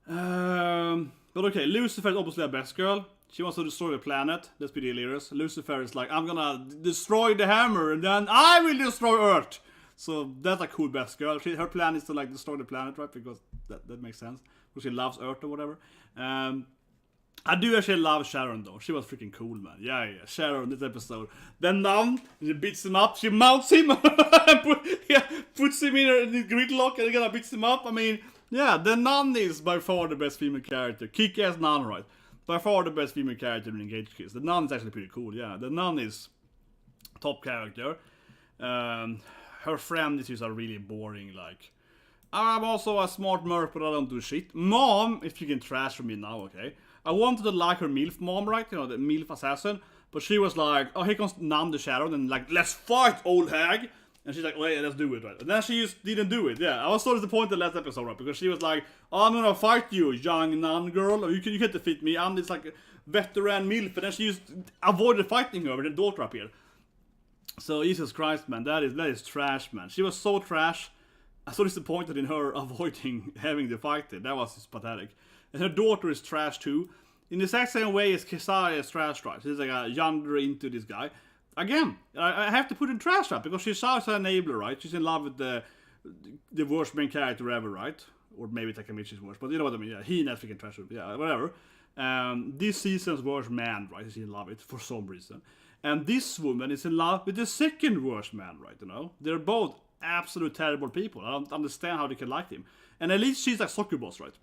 But okay, Lucifer is obviously a best girl. She wants to destroy the planet. That's pretty hilarious. Lucifer is like, I'm gonna destroy the hammer, and then I will destroy Earth. So that's a cool best girl. Her plan is to like destroy the planet, right? Because that makes sense. Because she loves Earth or whatever. I do actually love Sharon though. She was freaking cool, man. Yeah. Sharon, this episode. Then she beats him up. She mounts him. Puts him in the gridlock and gonna beats him up. I mean, yeah, the nun is by far the best female character. Kick-ass nun, right? By far the best female character in Engaged Kiss. The nun is actually pretty cool, yeah. The nun is top character. Her friend is just a really boring, like, I'm also a smart merc, but I don't do shit. Mom, if you can trash for me now, okay? I wanted to like her MILF mom, right? You know, the MILF assassin. But she was like, oh, here comes Nan the Shadow, and like, let's fight, old hag. And she's like, oh yeah, let's do it, right? And then she just didn't do it, yeah. I was so disappointed last episode, right? Because she was like, oh, I'm gonna fight you, young nun girl. You can't defeat me. I'm this like veteran MILF. And then she just avoided fighting her with her daughter up here. So Jesus Christ, man, that is trash, man. She was so trash. I was so disappointed in her avoiding having the fight there. That was just pathetic. And her daughter is trash too. In the exact same way as Kisai is trash, right? She's like a yandere into this guy. Again, I have to put in trash up because she's also an enabler, right? She's in love with the worst main character ever, right? Or maybe Takamichi's worst, but you know what I mean. Yeah, he and freaking trash, yeah, whatever. This season's worst man, right? Is in love with for some reason, and this woman is in love with the second worst man, right? You know, they're both absolute terrible people. I don't understand how they can like him. And at least she's like soccer boss, right?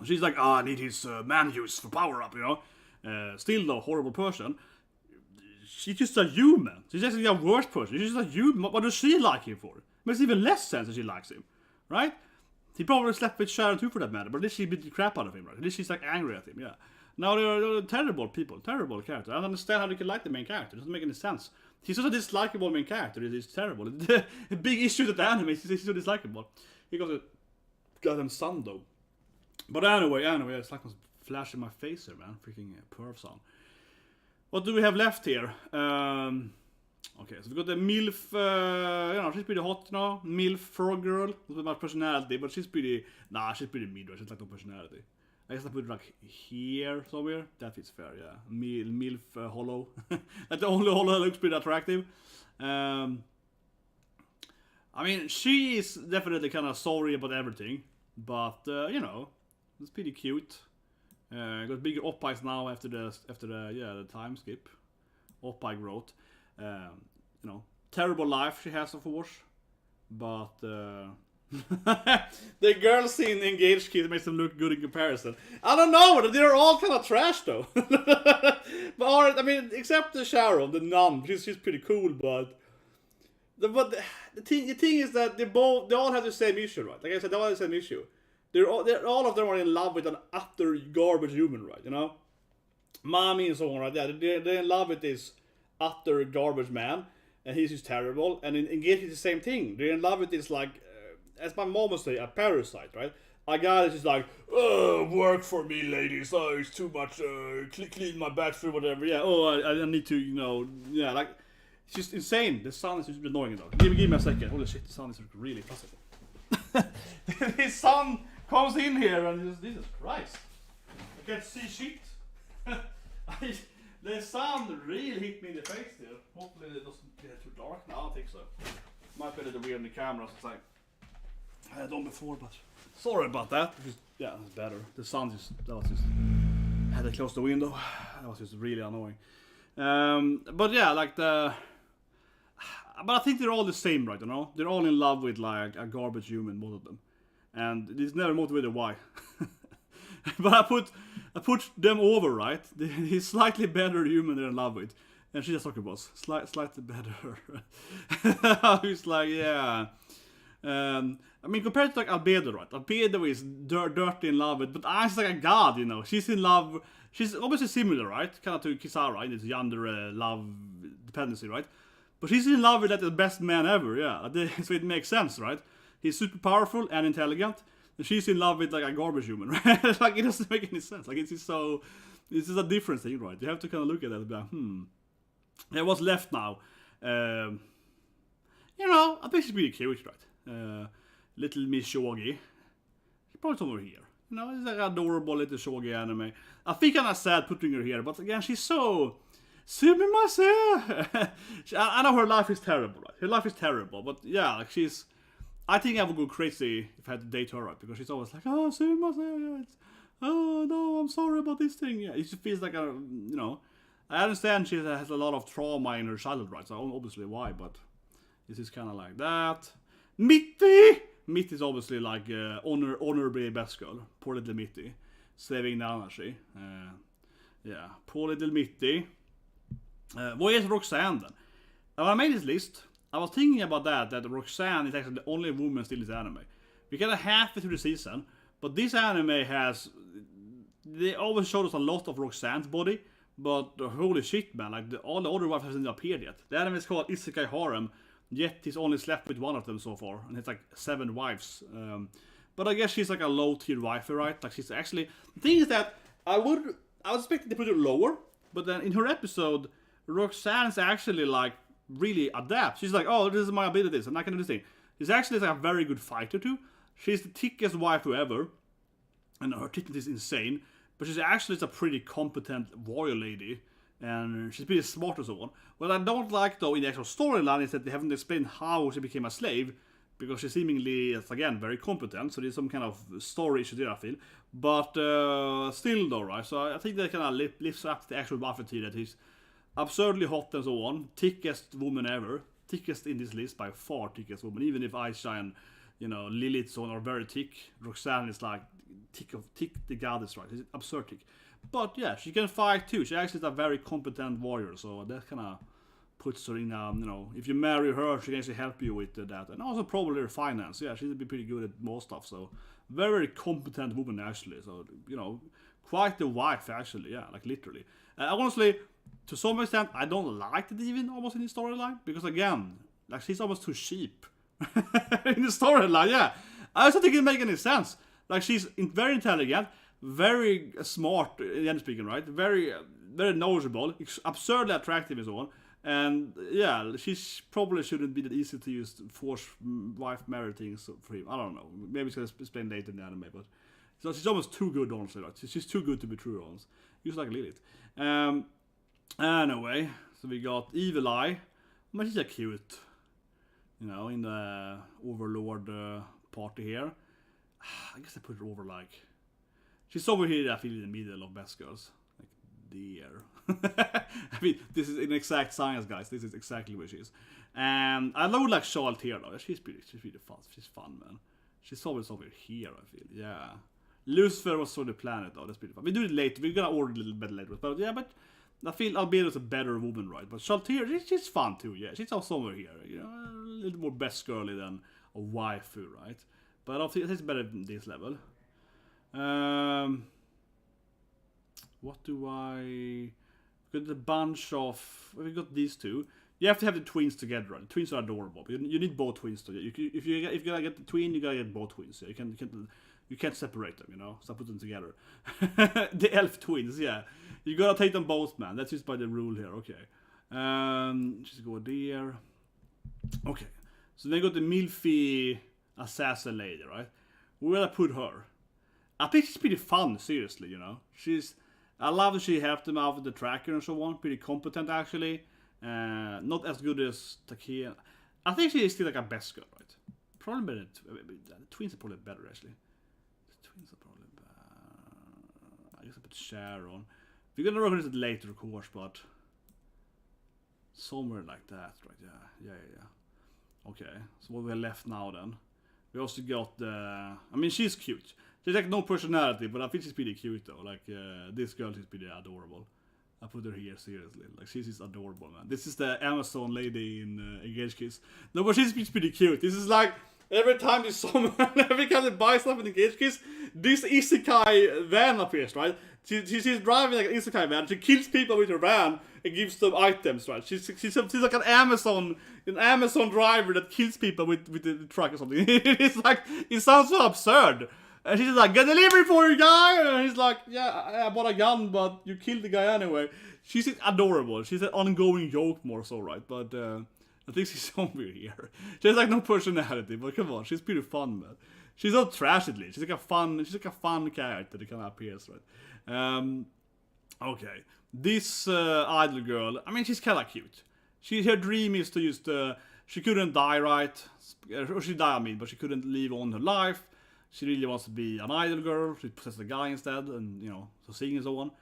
She's like, I need his man use for power up, you know. Still though, horrible person. She's just a human. She's actually a worse person. She's just a human. What does she like him for? It makes even less sense that she likes him, right? He probably slept with Sharon too, for that matter. But at least she beat the crap out of him, right? At least she's like angry at him, yeah. Now they're terrible people, terrible characters. I don't understand how they can like the main character. It doesn't make any sense. He's such a dislikable main character. It is terrible. A big issue with the anime is he's so dislikable. He got him son though. But anyway, it's like a flash in my face here, man. Freaking perv song. What do we have left here? Okay, so we got the MILF, you know, she's pretty hot, you know. MILF frog girl, not much personality, but she's pretty mid, right? She's like no personality. I guess I put it like here somewhere. That fits fair, yeah. MILF hollow. That's the only hollow that looks pretty attractive. I mean, she is definitely kind of sorry about everything, but you know, it's pretty cute. Got bigger op-eyes now after the time skip. Op-eye growth. You know, terrible life she has, of course, but the girl scene engaged kids makes them look good in comparison. I don't know, they're all kind of trash though. But I mean, except the Sharon, the nun, she's pretty cool, but the thing is that they all have the same issue, right? Like I said, they all have the same issue. All of them are in love with an utter garbage human, right? You know, mommy and so on, right? Yeah, they're in love with this utter garbage man, and he's just terrible. And in Engage, it's the same thing. They're in love with this, like, as my mom would say, a parasite, right? A guy that's just like, oh, work for me, ladies. Oh, it's too much. Clean my bathroom, whatever. Yeah. Oh, I need to, you know. Yeah, like, it's just insane. The sound is just annoying though. Give me a second. Holy shit, the sound is really possible. His son comes in here and just, Jesus Christ, I can't see shit. The sun really hit me in the face there. Hopefully it doesn't get too dark now. I don't think so. Might be a little weird in the camera since I had done before, but sorry about that. Yeah, it's better. The sun had to close the window. That was just really annoying. But yeah, like but I think they're all the same, right? You know, they're all in love with like a garbage human, most of them. And it's never motivated why. But I put them over, right? He's slightly better human they're in love with. And she's a soccer boss. Slightly better. He's like, yeah. I mean, compared to like Albedo, right? Albedo is dirty in love with, but I's like a god, you know. She's in love. She's obviously similar, right? Kind of to Kisara in this yandere love dependency, right? But she's in love with like the best man ever, yeah. So it makes sense, right? He's super powerful and intelligent. And she's in love with like a garbage human, right? Like it doesn't make any sense. Like it's just a different thing, right? You have to kind of look at that and be like, yeah, what's left now? You know, I think she's pretty cute, right? Little Miss Shogi. She's probably somewhere here. You know, it's like an adorable little Shogi anime. I think I'm sad putting her here, but again, she's so... I know her life is terrible, right? Her life is terrible, but yeah, like she's... I think I would go crazy if I had to date her, right? Because she's always like, oh, yeah, oh, no, I'm sorry about this thing. Yeah, it just feels like a, you know... I understand she has a lot of trauma in her childhood, right? So obviously why, but... This is kind of like that. Mitty! Mitty is obviously like honorably best girl. Poor little Mitty. Saving Nanachi. Yeah, poor little Mitty. Vad är Roxanne then? When I made this list, I was thinking about that Roxanne is actually the only woman still in this anime. We got a halfway through the season, but this anime has... They always showed us a lot of Roxanne's body, but holy shit, man, like all the other wives hasn't appeared yet. The anime is called Isekai Harem. Yet he's only slept with one of them so far, and it's like 7 wives. But I guess she's like a low tier waifu, right? Like she's actually. The thing is that I was expecting to put her lower, but then in her episode, Roxanne's actually like really adapts. She's like, oh, this is my abilities, and I can do this thing. She's actually like a very good fighter too. She's the thickest waifu ever, and her thickness is insane. But she's actually a pretty competent warrior lady, and she's pretty smart and so on. What I don't like though in the actual storyline is that they haven't explained how she became a slave, because she seemingly is again very competent. So there's some kind of story issue there, I feel. But still though, right? So I think that kind of lifts up the actual Buffett that he's absurdly hot and so on. Thickest woman ever. Thickest in this list by far, thickest woman. Even if Aisha and Lilith so on are very thick, Roxanne is like thick the goddess, right? It's absurd thick. But yeah, she can fight too. She actually is a very competent warrior, so that kind of puts her in if you marry her, she can actually help you with that. And also probably her finance. Yeah, she'd be pretty good at most stuff, so very, very competent woman actually. So, quite the wife actually, yeah, like literally. Honestly, to some extent, I don't like it even almost in the storyline, because again, like she's almost too cheap in the storyline, yeah. I also think it doesn't make any sense. Like she's very intelligent, very smart, again speaking, right? Very, very knowledgeable, absurdly attractive and so on. And yeah, she probably shouldn't be that easy to use force wife marriage things for him. I don't know. Maybe it's gonna explain later in the anime, but so she's almost too good, honestly. Right? She's too good to be true, honestly. Just like Lilith. Anyway, so we got Evil Eye. But she's cute. In the Overlord party here. I guess I put her over like. She's over here, I feel, in the middle of best girls. Like, there. I mean, this is an exact science, guys. This is exactly where she is. And I would like Charlotte here, though. She's pretty fun. She's fun, man. She's always over here, I feel. Yeah. Lucifer was on the planet, though. That's pretty fun. We do it later. We're gonna order a little bit later. But yeah, but I feel Albedo's a better woman, right? But Charlotte here, she's fun too, yeah. She's also over here, a little more best girly than a waifu, right? But I don't think it's better than this level. What do I... We got a bunch of... We got these two. You have to have the twins together, right? The twins are adorable. But you need both twins together. If you're gonna get the twin, you gotta get both twins. Yeah? You can't separate them, So I put them together. The elf twins, yeah. You gotta take them both, man. That's just by the rule here, okay. Just go there. Okay. So then got the Milfy assassin lady, right? Where I put her? I think she's pretty fun, seriously, I love that she helped them out with the tracker and so on. Pretty competent, actually. Not as good as Takia. I think she is still like a best girl, right? Probably better. The twins are probably better, actually. The twins are probably better. I guess I put Sharon. We're gonna work on it later, of course, but somewhere like that, right? Yeah. Okay, so what we have left now then? We also got the... I mean, she's cute. She's like no personality, but I think she's pretty cute though. Like, this girl is pretty adorable. I put her here, seriously. Like, she's just adorable, man. This is the Amazon lady in Engage Kiss. No, but she's pretty cute. This is like, every time you summon, every time you buy stuff in Engage Kiss, this Isekai van appears, right? She's driving like an Isekai van. She kills people with her van and gives them items, right? She's like an Amazon driver that kills people with the truck or something. It's like, it sounds so absurd. And she's like, get delivery for you, guy! And he's like, yeah, I bought a gun, but you killed the guy anyway. She's adorable. She's an ongoing joke more so, right? But I think she's somewhere here. She has like no personality, but come on, she's pretty fun, man. She's not trashedly. She's like a fun character that kind of appears, right? Okay. This idol girl, I mean, she's kind of cute. Her dream is to just, she couldn't die, right? Or she died, I mean, but she couldn't live on her life. She really wants to be an idol girl. She possesses a guy instead, and so singing and so on.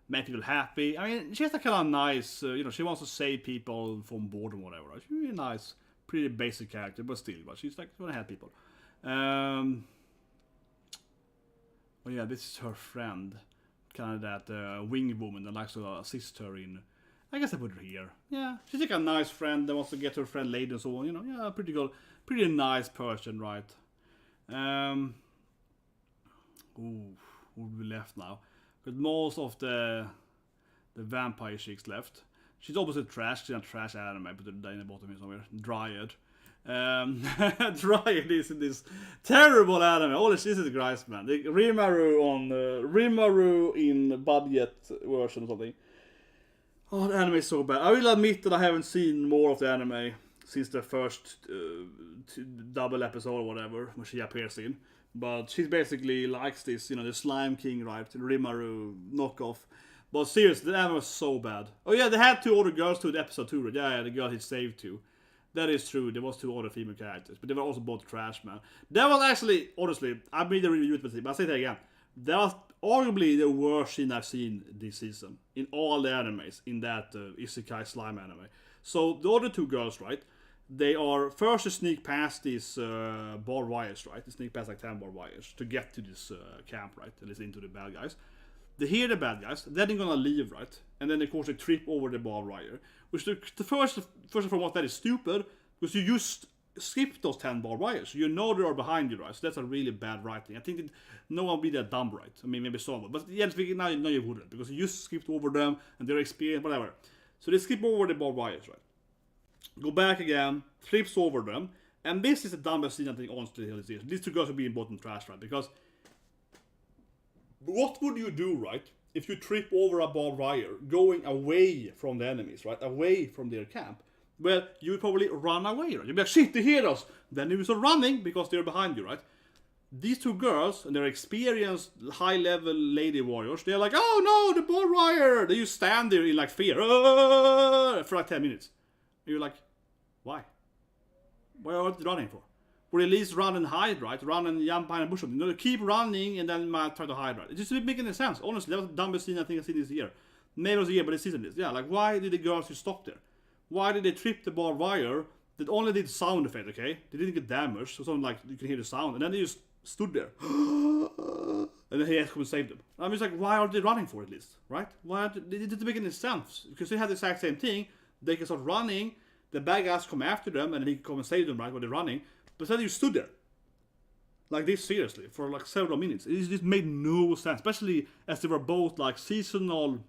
Make people happy. I mean, she's a kind of nice. She wants to save people from boredom or whatever. Right? She's really nice, pretty basic character, but still. But she's like, she want to help people. Oh yeah, this is her friend, kind of that wing woman that likes to assist her in. I guess I put her here. Yeah, she's like a nice friend that wants to get her friend laid and so on. Yeah, pretty good, pretty nice person, right? Ooh, who we left now? But most of the vampire chicks left. She's opposite trash. She's not trash anime, but they're in the bottom here somewhere. Dryad. trying this in this terrible anime. Holy shit, this is Christ, man. The Rimaru in budget version or something. Oh, the anime is so bad. I will admit that I haven't seen more of the anime since the first double episode or whatever, when she appears in. But she basically likes this, the Slime King, right? The Rimaru knockoff. But seriously, the anime was so bad. Oh yeah, they had 2 other girls to the episode too, right? Yeah, the girl he saved too. That is true, there was 2 other female characters, but they were also both trash, man. That was actually, honestly, I made the review with it, but I'll say that again. That was arguably the worst thing I've seen this season, in all the animes, in that Isekai slime anime. So, the other 2 girls, right, they are first to sneak past these barbed wires, right? They sneak past like 10 barbed wires to get to this camp, right? At least into the bad guys. They hear the bad guys, then they're gonna leave, right? And then of course they trip over the barbed wire. Which the first and foremost, that is stupid, because you just skip those 10 barbed wires. So you know they are behind you, right? So that's a really bad writing. I think that no one would be that dumb, right? I mean, maybe someone. But yeah, now you wouldn't, because you just skipped over them, and their experience, whatever. So they skip over the barbed wires, right? Go back again, trips over them, and this is the dumbest thing I think, honestly, these 2 girls are being bottom trash, right? Because what would you do, right, if you trip over a barbed wire going away from the enemies, right? Away from their camp? Well, you would probably run away, right? You'd be like, shit, they hear us! Then you start running because they're behind you, right? These 2 girls, and they're experienced, high-level lady warriors, they're like, oh no, the barbed wire! They just stand there in like fear for like 10 minutes. And you're like, why? What are they running for? Or at least run and hide, right? Run and jump behind a bush. Keep running and then might try to hide, right? It just didn't make any sense. Honestly, that was the dumbest thing I think I've seen this year. Maybe it was a year, but this season is. Yeah, like why did the girls just stop there? Why did they trip the barbed wire that only did sound effect, okay? They didn't get damaged, so something like you can hear the sound, and then they just stood there. And then he had to come and save them. I'm just like, why are they running for it, at least, right? Why? It didn't make any sense. Because they had the exact same thing. They can start running, the bad guys come after them, and then he can come and save them, right, while they're running. But then you stood there, like this, seriously, for like several minutes. It just made no sense, especially as they were both like seasonal,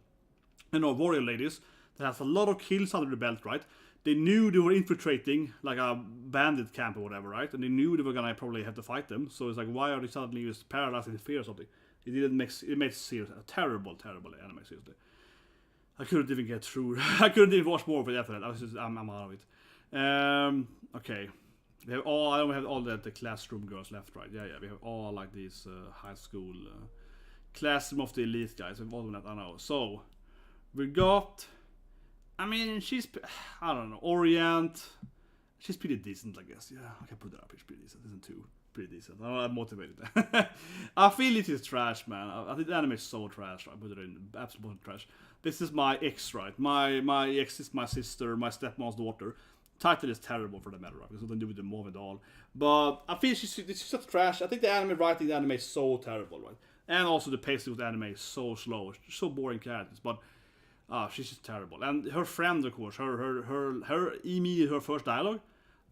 warrior ladies that has a lot of kills under the belt, right? They knew they were infiltrating like a bandit camp or whatever, right? And they knew they were gonna probably have to fight them. So it's like, why are they suddenly just paralyzed in fear or something? It didn't make it made serious a terrible anime, seriously. I couldn't even get through. I couldn't even watch more of it after that. I'm out of it. Okay. I don't have all the classroom girls left, right? Yeah. We have all like these high school classroom of the elite guys. We've all that, I know. So we got. I mean, I don't know, Orient. She's pretty decent, I guess. Yeah, I can put that up. She's pretty decent. Isn't too pretty decent. I'm motivated. I feel it is trash, man. I think the anime is so trash. I put it in absolute trash. This is my ex, right? My ex is my sister, my stepmom's daughter. Title is terrible for the matter, right? Because it doesn't do with the move at all. But I feel she's just trash. I think the anime writing the anime is so terrible, right? And also the pacing of the anime is so slow. It's so boring characters, but she's just terrible. And her friend, of course, her immediate her first dialogue.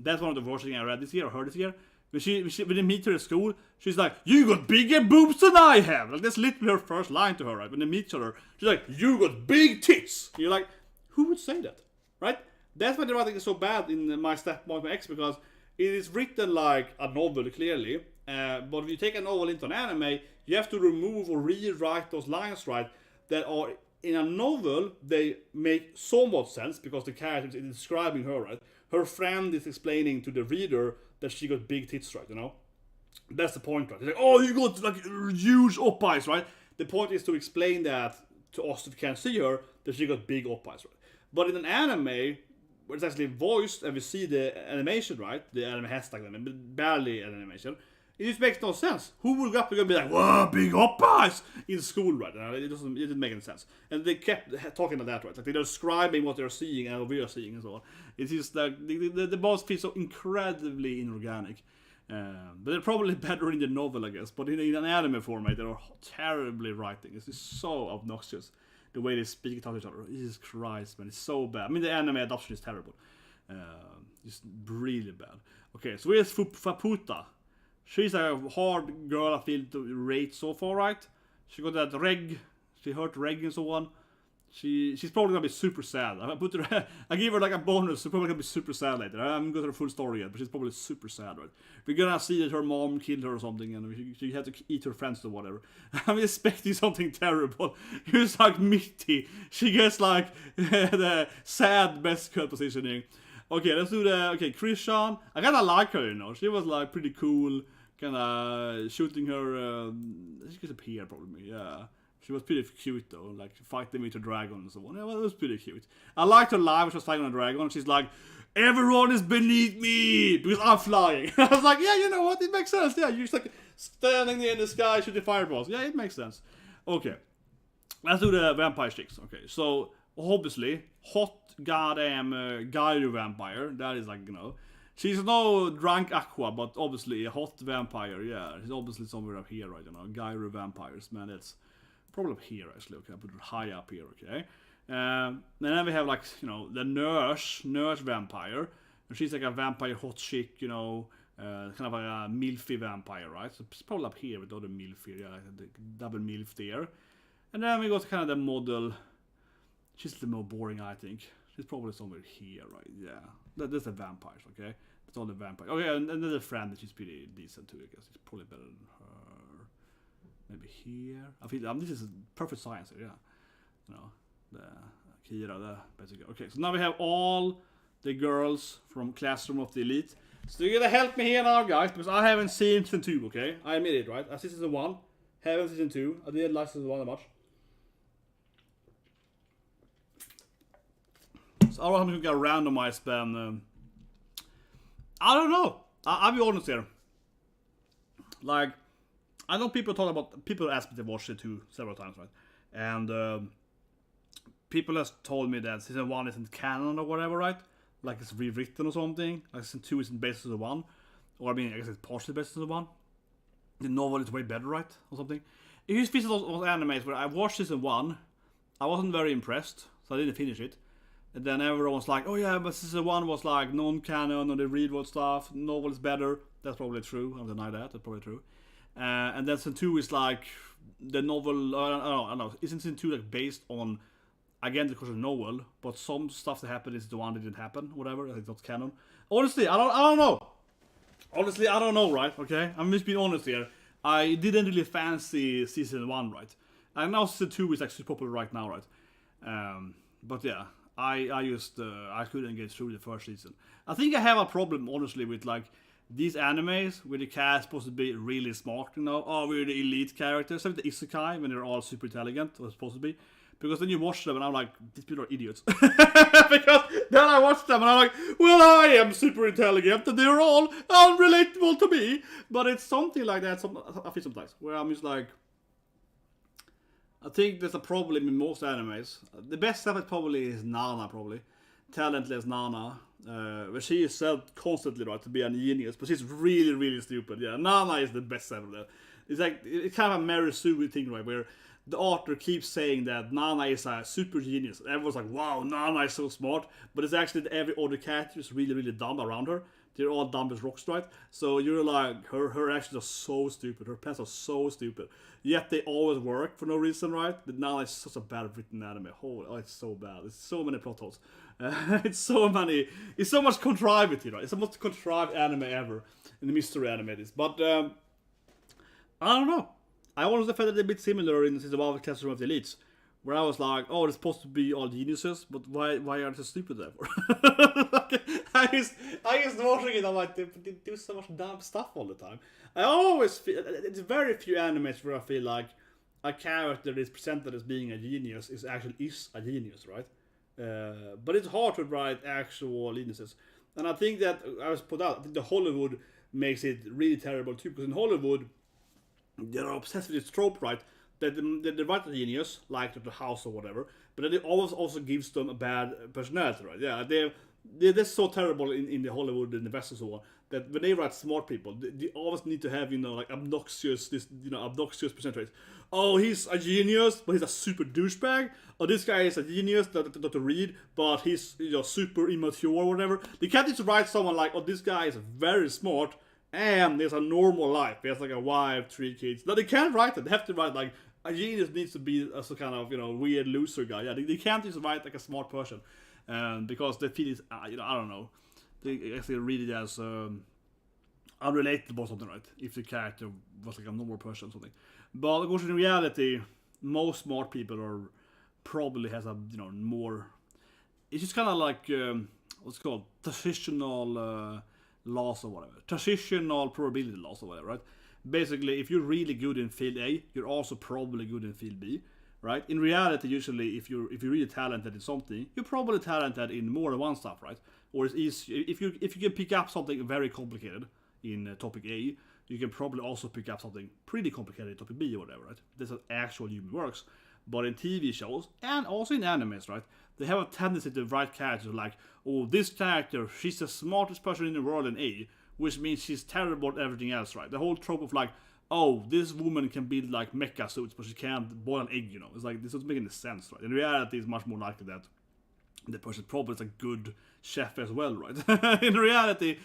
That's one of the worst things I read this year or heard this year. When they meet her at school, she's like, "You got bigger boobs than I have." Like that's literally her first line to her, right? When they meet her, she's like, "You got big tits." And you're like, who would say that, right? That's why the writing is so bad in My Stepmom, My Ex, because it is written like a novel, clearly. But if you take a novel into an anime, you have to remove or rewrite those lines, right? That are in a novel, they make somewhat sense because the character is describing her, right? Her friend is explaining to the reader that she got big tits, right? You know, that's the point, right? It's like, oh, you got like huge op eyes, right? The point is to explain that to us that can't see her that she got big op eyes, right? But in an anime where it's actually voiced and we see the animation, right? The anime has like that, but barely an animation. It just makes no sense. Who would go up and be like, "Whoa, big op eyes" in school, right? It didn't make any sense. And they kept talking about that, right? Like they're describing what they're seeing and what we are seeing and so on. It's just like the boss feels so incredibly inorganic. But they're probably better in the novel, I guess. But in an anime format, they're terribly writing. It's just so obnoxious. The way they speak to each other. Jesus Christ, man. It's so bad. I mean, the anime adoption is terrible. Just really bad. Okay, so here's Faputa. She's a hard girl, I feel, to rate so far, right? She got that reg. She hurt reg and so on. She's probably gonna be super sad. I give her like a bonus. She's probably gonna be super sad later. I haven't got her full story yet, but she's probably super sad, right? We're gonna see that her mom killed her or something, and she had to eat her friends or whatever. I'm expecting something terrible. It's like Mitty. She gets like the sad best cut positioning. Okay, let's do the Christian. I kinda like her, you know. She was like pretty cool, kinda shooting her. She gets up here probably, yeah. She was pretty cute though, like fighting with a dragon and so on. Yeah, well, it was pretty cute. I liked her live when she was fighting on a dragon. She's like, everyone is beneath me because I'm flying. I was like, yeah, you know what? It makes sense. Yeah, you're just like standing there in the sky shooting fireballs. Yeah, it makes sense. Okay, let's do the vampire chicks. Okay, so obviously, hot goddamn Gairu vampire. That is like, you know, she's no drunk aqua, but obviously a hot vampire. Yeah, she's obviously somewhere up here, right? You know, Gairu vampires, man. It's probably up here, actually. Okay, I put it high up here, okay? Then we have, like, you know, the nurse vampire. And she's like a vampire hot chick, you know, kind of like a milfy vampire, right? So it's probably up here with all the milf here, yeah, like the double milf there. And then we got kind of the model. She's the more boring, I think. She's probably somewhere here, right? Yeah. That's the vampires, okay? That's all the vampires. Okay, and then the friend, she's pretty decent too, I guess. It's probably better than her. Maybe here. I feel this is perfect science here, yeah. You know, the Kira, the basically. Okay, so now we have all the girls from Classroom of the Elite. So you're gonna help me here now, guys, because I haven't seen season 2, okay? I admit it, right? I see season 1, haven't seen season 2. I didn't like season 1 that much. So I don't know if we got randomized them. I don't know. I'll be honest here. Like, I know people ask me to watch it too several times, right? And people have told me that season 1 isn't canon or whatever, right? Like it's rewritten or something. Like season 2 isn't based on season 1. Or I mean, I guess it's partially based on season 1. The novel is way better, right? Or something. It used to be those animes where I watched season 1. I wasn't very impressed, so I didn't finish it. And then everyone was like, oh yeah, but season 1 was like non-canon or the real world stuff. Novel is better. That's probably true. I don't deny that. That's probably true. And then season 2 is like the novel. I don't know. Isn't season 2 like based on again the novel, but some stuff that happened is the one that didn't happen, whatever. It's not canon. Honestly, I don't know. Honestly, I don't know, right? Okay, I'm just being honest here. I didn't really fancy season 1, right? And now season 2 is like super popular right now, right? But yeah, I couldn't get through the first season. I think I have a problem, honestly, with like these animes where the cast is supposed to be really smart, you know? Oh, we're the elite characters, like the Isekai when they're all super intelligent, or supposed to be. Because then you watch them and I'm like, these people are idiots. Because then I watch them and I'm like, well, I am super intelligent and they're all unrelatable to me. But it's something like that, I feel sometimes, where I'm just like, I think there's a problem in most animes. The best stuff is probably Nana, probably. Talentless Nana. Where she is said constantly, right, to be a genius, but she's really, really stupid. Yeah, Nana is the best ever. It's like, it's kind of a Mary Sue thing, right, where the author keeps saying that Nana is a super genius. Everyone's like, wow, Nana is so smart. But it's actually that every other character is really, really dumb around her. They're all dumb as rocks, right? So you're like, her actions are so stupid. Her plans are so stupid. Yet they always work for no reason, right? But Nana is such a bad written anime. Oh, it's so bad. It's so many plot holes. It's so much contrived, right? It's the most contrived anime ever. In the mystery anime it is. But, I don't know. I always felt it a bit similar in the Wild Classroom of the Elites, where I was like, oh, they're supposed to be all geniuses, but why are they so stupid therefore? I just watching it, I'm like, they do so much dumb stuff all the time. I always feel, it's very few animes where I feel like a character that is presented as being a genius is a genius, right? But it's hard to write actual geniuses. And I think that, I was put out, I think the Hollywood makes it really terrible too, because in Hollywood, they're obsessed with this trope, right? That they write a genius, like the house or whatever, but then it always also gives them a bad personality, right? Yeah, they're so terrible in the Hollywood and the West and so on, that when they write smart people, they always need to have, you know, like obnoxious percentages. Oh, he's a genius, but he's a super douchebag. Oh, this guy is a genius, not to read, but he's, you know, super immature or whatever. They can't just write someone like, oh, this guy is very smart, and there's a normal life. He has like a wife, 3 kids. No, they can't write it. They have to write like a genius needs to be a so kind of, you know, weird loser guy. Yeah, they can't just write like a smart person, because they feel it's, you know, I don't know, they actually read it as unrelatable or something, right? If the character was like a normal person or something. But of course, in reality, most smart people are probably has a, you know, more. It's just kind of like what's it called, transitional laws or whatever, transitional probability laws or whatever, right? Basically, if you're really good in field A, you're also probably good in field B, right? In reality, usually, if you're really talented in something, you're probably talented in more than one stuff, right? Or it's easy, if you can pick up something very complicated in topic A, you can probably also pick up something pretty complicated in topic B or whatever, right? That's how actual human works. But in TV shows, and also in animes, right, they have a tendency to write characters like, oh, this character, she's the smartest person in the world in A, which means she's terrible at everything else, right? The whole trope of like, oh, this woman can build like mecha suits, but she can't boil an egg, you know? It's like, this doesn't make any sense, right? In reality, it's much more likely that the person probably is a good chef as well, right? In reality,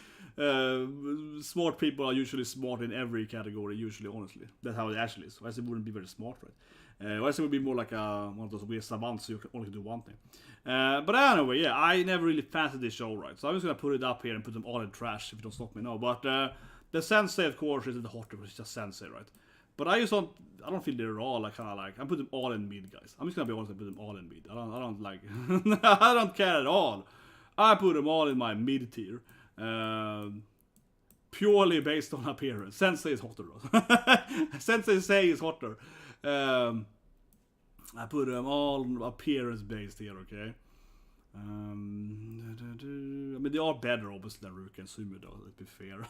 smart people are usually smart in every category, usually, honestly. That's how it actually is. Otherwise, it wouldn't be very smart, right? Otherwise, it would be more like one of those weird savants who can only do one thing. But anyway, yeah, I never really fancied this show, right? So I'm just gonna put it up here and put them all in trash if you don't stop me now. But the sensei, of course, isn't the hotter, it's just sensei, right? But I don't feel they're all like kind of like, I put them all in mid, guys. I'm just gonna be honest, I put them all in mid. I don't like, I don't care at all. I put them all in my mid tier. Purely based on appearance. Sensei is hotter though. Sensei Sei is hotter. I put them all appearance based here, okay? I mean, they are better, obviously, than Ruka and Sumu, though, let's be fair.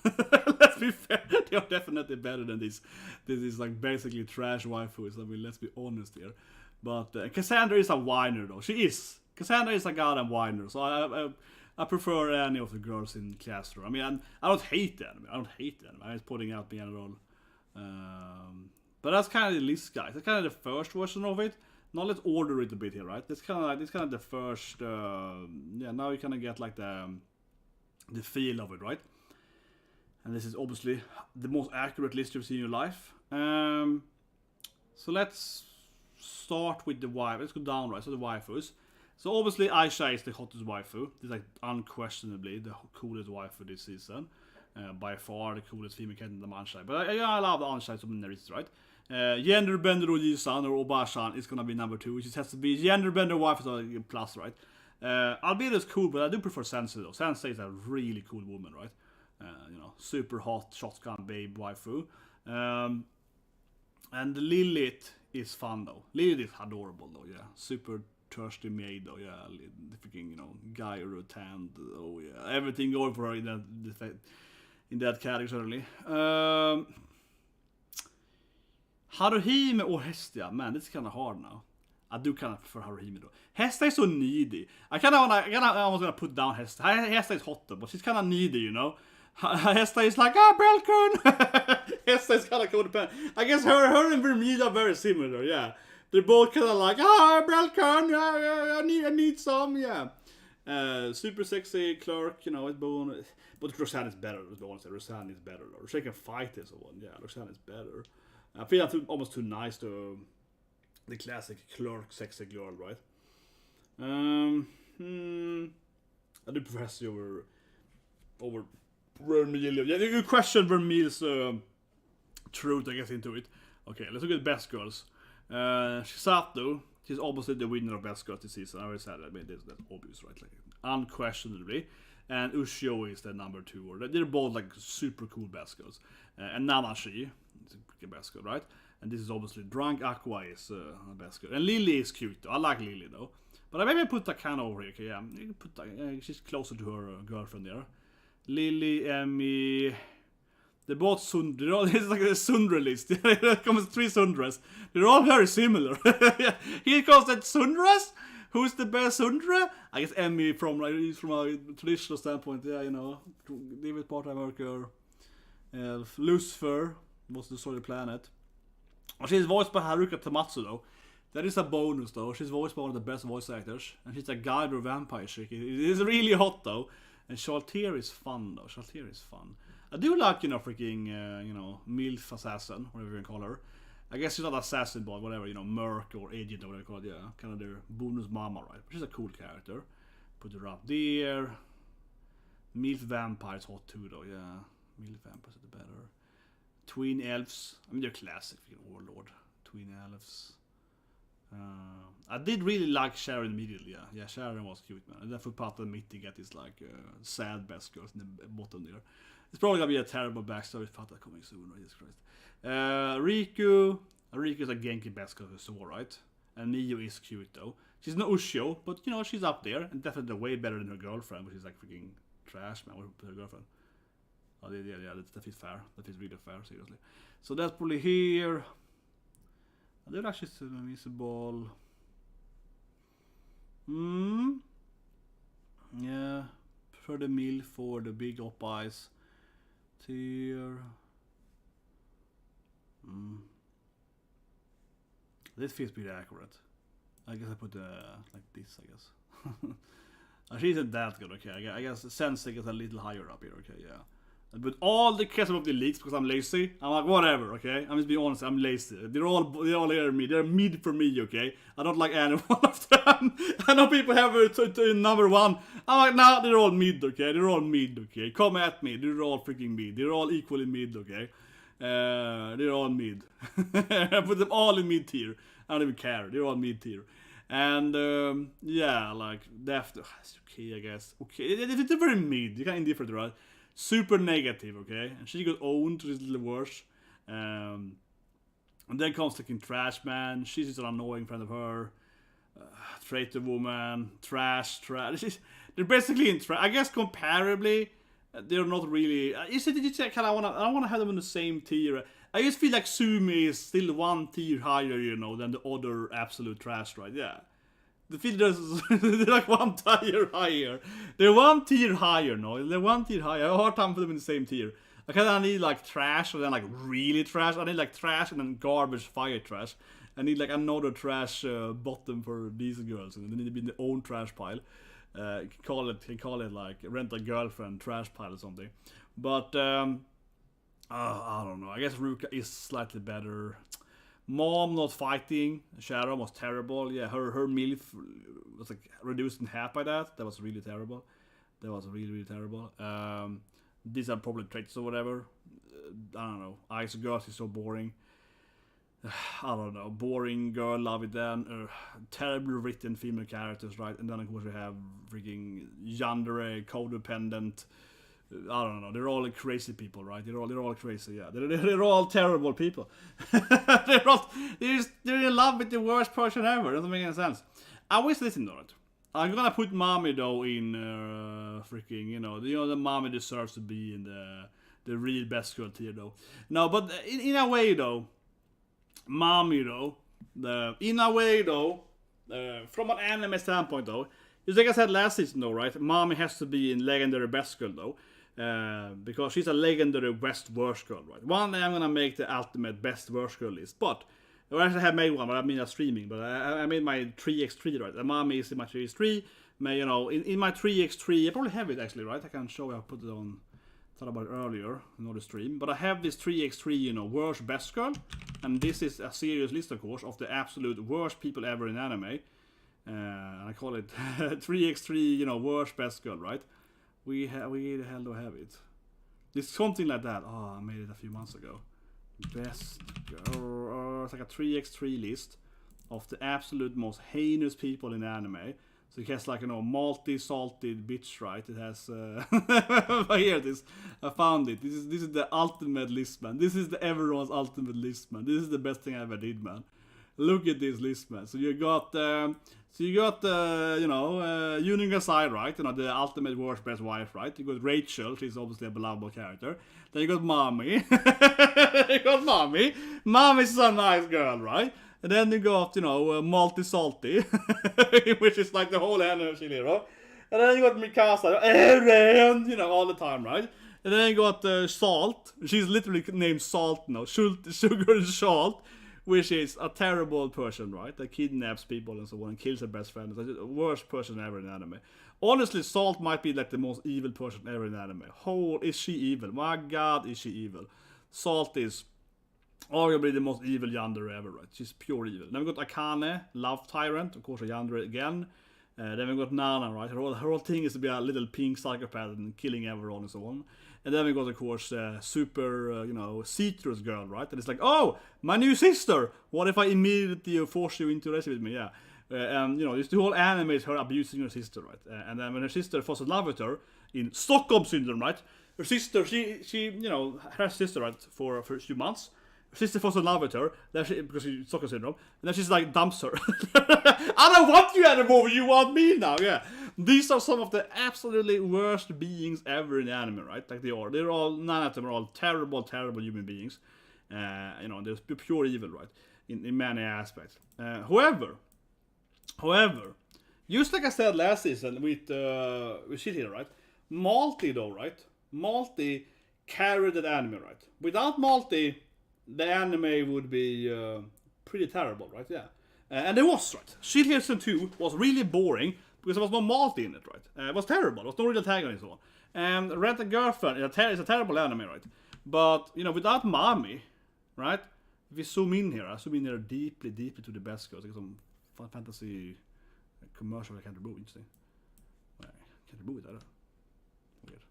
Let's be fair, they are definitely better than this. This is like basically trash waifus, I mean, let's be honest here. But Cassandra is a whiner, though. She is. Cassandra is a goddamn whiner, so I prefer any of the girls in Classroom. I mean, I don't hate them. I'm just putting out the role. But that's kind of the list, guys. That's kind of the first version of it. Now let's order it a bit here, right? That's kind of the first. Yeah, now you kind of get like the feel of it, right? And this is obviously the most accurate list you've seen in your life. So let's start with the wife. Let's go down, right? So the waifus. So obviously Aisha is the hottest waifu. This is like unquestionably the coolest waifu this season. By far the coolest female character in the manshai. But I love the Anshai so many reasons, right? Genderbender Ojisan or Oba-san is gonna be number 2, which just has to be genderbender wife is a plus, right? Albedo is cool, but I do prefer Sensei though. Sensei is a really cool woman, right? You know, super hot shotgun babe waifu. And Lilith is fun though. Lilith is adorable though, yeah. Super thirsty maid though, yeah. The freaking, you know, guy rotund, oh yeah. Everything going for her in that category certainly. Haruhime or Hestia, man, this is kind of hard now. I do kind of prefer Haruhime though. Hestia is so needy. I almost gonna put down Hestia. Hestia is hot though, but she's kind of needy, you know. Hestia is like, Belkun! Hestia is kind of codependent. I guess her and Vermeil are very similar, yeah. They're both kind of like, Belkun, yeah, I need some, yeah. Super sexy clerk, you know, it's bone. But Roxanne is better, let's be honest. Roxanne is better though. She can fight this one, yeah, Roxanne is better. I feel I'm almost too nice to the classic clerk sexy girl, right? I do prefer Hestia over Vermeil. Yeah, you question Vermeil's truth, I guess, into it. Okay, let's look at best girls. Shisato, she's obviously the winner of best girls this season. I already said that. I mean, that's obvious, right? Like, unquestionably. And Ushio is the number 2. Or they're both like super cool best girls. And Nanachi is a best girl, right? And this is obviously Drunk Aqua is a best girl. And Lily is cute though. I like Lily though. But I maybe put Takana over here. Okay, yeah, you can put she's closer to her girlfriend there. Lily, Emmy. They're both Sundre. It's like a Sundre list. There comes 3 Sundres. They're all very similar. He calls that Sundres. Who's the best Sundre? I guess Emmy from a traditional standpoint. Yeah, you know, David part-time worker. Lucifer was the solid planet. And she's voiced by Haruka Tamatsu though. That is a bonus though. She's voiced by one of the best voice actors. And she's a guide or vampire chick. It is really hot though. And Chartier is fun though. Chartier is fun. I do like, you know, freaking, you know, MILF assassin, whatever you can call her. I guess she's not assassin, but whatever, you know, merc or agent or whatever you call it, yeah. Kind of their bonus mama, right? But she's a cool character. Put her up there. MILF Vampire's hot too, though, yeah. MILF Vampires are the better. Twin Elves. I mean, they're classic, Overlord. Twin Elves. I did really like Sharon immediately, yeah. Yeah, Sharon was cute, man. And therefore Pat admit to get his, like, sad best girls in the bottom there. It's probably gonna be a terrible backstory with Fata coming soon, Jesus Christ. Riku is a Genki best girl who saw, right? And Miyu is cute, though. She's no Ushio, but, you know, she's up there. And definitely way better than her girlfriend, which is, like, freaking trash, man, with her girlfriend. Oh, yeah, that is fair. That is really fair, seriously. So that's probably here. They're actually invisible. Yeah. For the MILF for the big up eyes. Tier. This feels pretty accurate. I guess I put like this, I guess. She isn't that good, okay. I guess Sensei is a little higher up here, okay, yeah. But all the cases of the leaks because I'm lazy. I'm like, whatever, okay? I'm just being honest, I'm lazy. They're all here me. They're mid for me, okay? I don't like any one of them. I know people have number one. I'm like, nah, they're all mid, okay? They're all mid, okay? Come at me. They're all freaking mid. They're all equally mid, okay? They're all mid. I put them all in mid tier. I don't even care. They're all mid tier. And, yeah, like, it's okay, I guess. Okay, they're very mid. They're kind of indifferent, right? Super negative, okay? And she got owned, which is a little worse. And then comes fucking Trash Man. She's just an annoying friend of her. Traitor Woman. Trash. They're basically in trash. I guess comparably, they're not really. I want to have them in the same tier. I just feel like Sumi is still one tier higher, you know, than the other absolute trash, right? Yeah. The fielders, they're like one tier higher. They're one tier higher, no? They're one tier higher. I have a hard time for them in the same tier. I kind of need like trash, or then like really trash. I need like trash and then garbage fire trash. I need like another trash bottom for these girls. And they need to be in their own trash pile. Call it like rent a girlfriend trash pile or something. But, I don't know. I guess Ruka is slightly better. Mom not fighting. Sharon was terrible. Yeah, her MILF was like reduced in half by that. That was really terrible. That was really, really terrible. These are probably traits or whatever. I don't know. Ice Girls is so boring. I don't know. Boring girl, love it then. Terribly written female characters, right? And then of course we have freaking yandere, codependent. I don't know. They're all crazy people, right? They're all crazy. Yeah, they're all terrible people. they're in love with the worst person ever. Doesn't make any sense. I always listen to it. I'm gonna put Mami though in freaking the Mami deserves to be in the real best girl tier though. No, but in a way though, Mami though, from an anime standpoint though, just like I said last season though, right? Mami has to be in legendary best girl though. Because she's a legendary best worst girl, right? One day I'm gonna make the ultimate best worst girl list, but I actually have made one, but I mean streaming. But I made my 3x3, right? The Mami is in my 3x3. In my 3x3, I probably have it actually, right? I can show you. I put it on. Thought about it earlier in the stream, but I have this 3x3, worst best girl, and this is a serious list, of course, of the absolute worst people ever in anime. And I call it 3x3, worst best girl, right? We the hell do I have it? It's something like that. Oh, I made it a few months ago. Best girl. It's like a 3x3 list of the absolute most heinous people in anime. So it has like, multi-salted bitch, right? It has, here it is. I found it. This is the ultimate list, man. This is everyone's ultimate list, man. This is the best thing I ever did, man. Look at this list, man. So you got, Unigasai, right? The ultimate worst best wife, right? You got Rachel, she's obviously a beloved character. Then you got Mami. Mami's a nice girl, right? And then you got, Multi-Salty, which is like the whole energy here, right? And then you got Mikasa, all the time, right? And then you got Salt. She's literally named Salt now. Sugar and Salt. Which is a terrible person, right? That kidnaps people and so on and kills her best friend. It's the worst person ever in anime. Honestly, Salt might be like the most evil person ever in anime. Is she evil? My god, is she evil. Salt is Arguably the most evil yandere ever, right? She's pure evil. Then we got Akane, love tyrant, of course a yandere again. Then we got Nana, right? Her whole thing is to be a little pink psychopath and killing everyone and so on. And then we got, of course, super, citrus girl, right? And it's like, oh, my new sister! What if I immediately force you into relationship with me? Yeah. And, the whole anime is her abusing her sister, right? And then when her sister falls in love with her, in Stockholm Syndrome, right? Her sister, she her sister, right, for a few months. Her sister falls in love with her, because she's Stockholm Syndrome, and then she's like, dumps her. I don't want you anymore, you want me now, yeah. These are some of the absolutely worst beings ever in anime, right? Like they are. They're all, none of them are all terrible, terrible human beings. They're pure evil, right? In many aspects. However, just like I said last season with shit here, right? Malty though, right? Malty carried that anime, right? Without Malty, the anime would be pretty terrible, right? Yeah. And it was, right? Shit here season 2 was really boring because there was no Malty in it, right? It was terrible. There was no real antagonist and so on. And Rent a Girlfriend is a terrible anime, right? But, without Mami, right? If we zoom in here, I zoom in here deeply to the best girls. Like some Final Fantasy commercial I can't remove, interesting. I can't remove it either. Weird.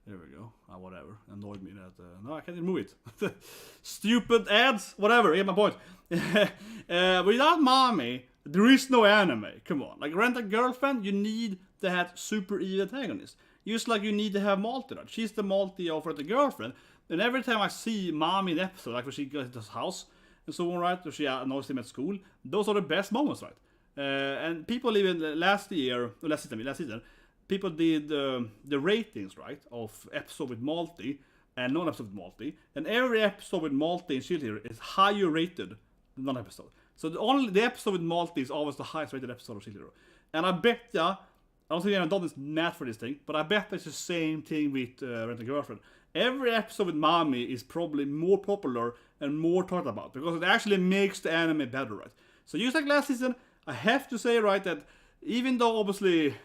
There we go. Whatever. Annoyed me that. No, I can't remove it. Stupid ads. Whatever. Get my point. Without Mami, there is no anime. Come on. Like Rent a Girlfriend, you need to have super evil antagonist. Just like you need to have Malty. Right? She's the Malty of Rent a Girlfriend. And every time I see Mami in the episode, like when she goes to his house and so on, right? Or she annoys him at school. Those are the best moments, right? And people even last season, people did the ratings, right, of episode with Malty and non-episode with Malty, and every episode with Malty in Shield here is higher rated than non-episode. So the episode with Malty is always the highest rated episode of Shield Hero. And I bet I don't think I've done this math for this thing, but I bet it's the same thing with Rent a Girlfriend. Every episode with Mami is probably more popular and more talked about because it actually makes the anime better, right? So just like last season, I have to say, right, that even though obviously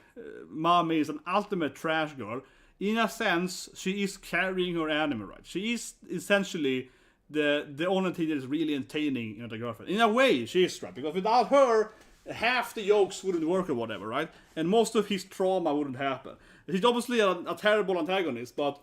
Mami is an ultimate trash girl, in a sense, she is carrying her anime, right? She is essentially the only thing that is really entertaining in the girlfriend. In a way, she is, right? Because without her, half the jokes wouldn't work or whatever, right? And most of his trauma wouldn't happen. She's obviously a terrible antagonist, but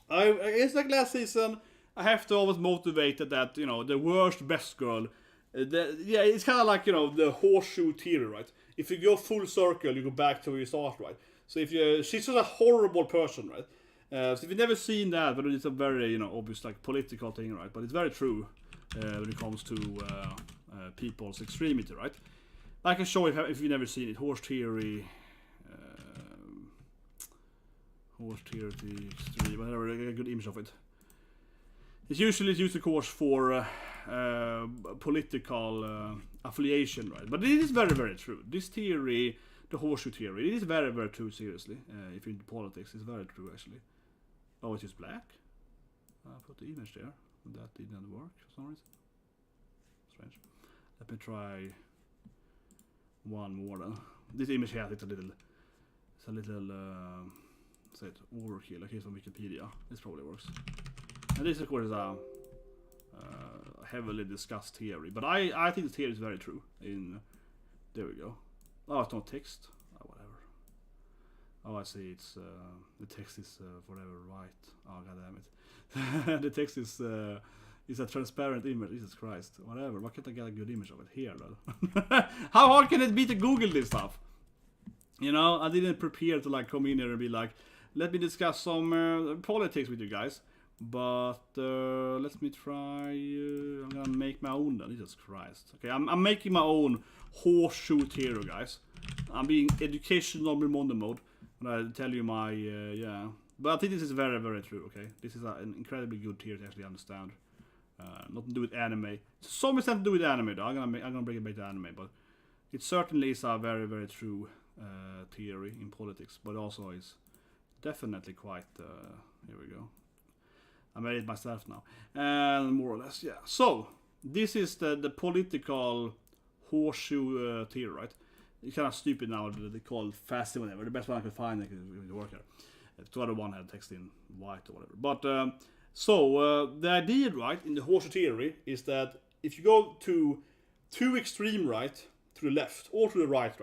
it's like last season, I have to always motivate that, the worst best girl. It's kind of like, the horseshoe theory, right? If you go full circle, you go back to where you start, right? So she's just a horrible person, right? So if you've never seen that, but it's a very, obvious, like, political thing, right? But it's very true when it comes to people's extremity, right? I can show if you've never seen it. Horse theory, whatever, a good image of it. It's usually used, of course, for political affiliation, right? But it is very, very true. This theory, the horseshoe theory, it is very, very true, seriously. If you're into politics, it's very true, actually. Oh, it's just black? I put the image there. That didn't work for some reason. Strange. Let me try one more then. This image here, it's a little say it, overkill. Okay, it's on Wikipedia. This probably works. And this, of course, is a heavily discussed theory, but I think the theory is very true. There we go. Oh, it's not text. Oh, whatever. Oh, I see. It's the text is forever white. Oh, god damn it. The text is a transparent image. Jesus Christ. Whatever. Why can't I get a good image of it here, though? How hard can it be to Google this stuff? I didn't prepare to like come in here and be like, let me discuss some politics with you guys. But let me try. I'm gonna make my own then. Jesus Christ. Okay, I'm making my own horseshoe theory, guys. I'm being educational Myrmonden mode when I tell you my yeah. But I think this is very, very true. Okay, this is an incredibly good theory to actually understand. Nothing to do with anime. Some extent to do with anime though. I'm gonna bring it back to anime, but it certainly is a very, very true theory in politics. But also is definitely quite. Here we go. I made it myself now, and more or less, yeah. So this is the political horseshoe theory, right? It's kind of stupid now. They call it fast whatever. The best one I could find, I could work here. The other one had text in white or whatever. But So the idea, right, in the Horseshoe theory is that if you go to too extreme right to the left or to the right,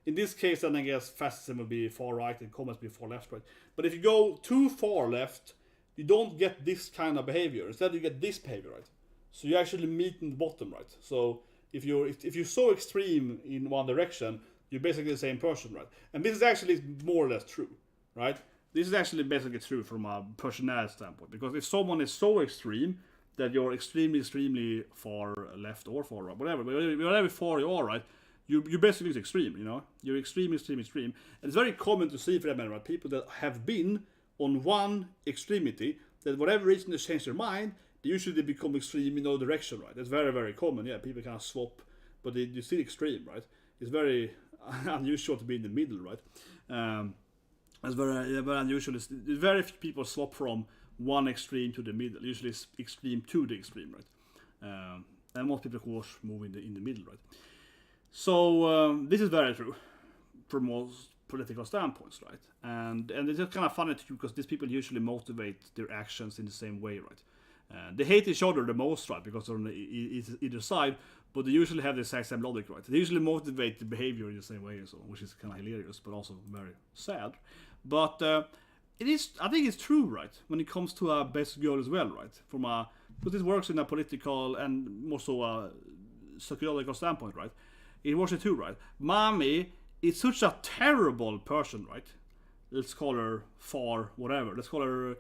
in this case, then I guess fascism will be far right and communism will be far left, right? But if you go too far left, you don't get this kind of behavior. Instead, you get this behavior, right? So you actually meet in the bottom, right? So if you're so extreme in one direction, you're basically the same person, right? And this is actually more or less true, right? This is actually basically true from a personality standpoint, because if someone is so extreme that you're extremely far left or far right, whatever far you are, right? You're basically extreme, you know? You're extreme. And it's very common to see, for that matter, right? People that have been on one extremity, that whatever reason they change their mind, they usually become extreme in other direction, right? That's very, very common. Yeah, people kind of swap, but they're still extreme, right? It's very unusual to be in the middle, right? It's very unusual. Very few people swap from one extreme to the middle. Usually it's extreme to the extreme, right? And most people, of course, move in the middle, right? So this is very true from most political standpoints, right? And it's just kind of funny too, because these people usually motivate their actions in the same way, right? They hate each other the most, right? Because they're on either side, but they usually have the exact same logic, right? They usually motivate the behavior in the same way, so which is kind of hilarious, but also very sad. But it is, I think it's true, right? When it comes to a best girl as well, right? Because this works in a political and more so a psychological standpoint, right? It works too, right? Mami is such a terrible person, right? Let's call her far whatever. Let's call her,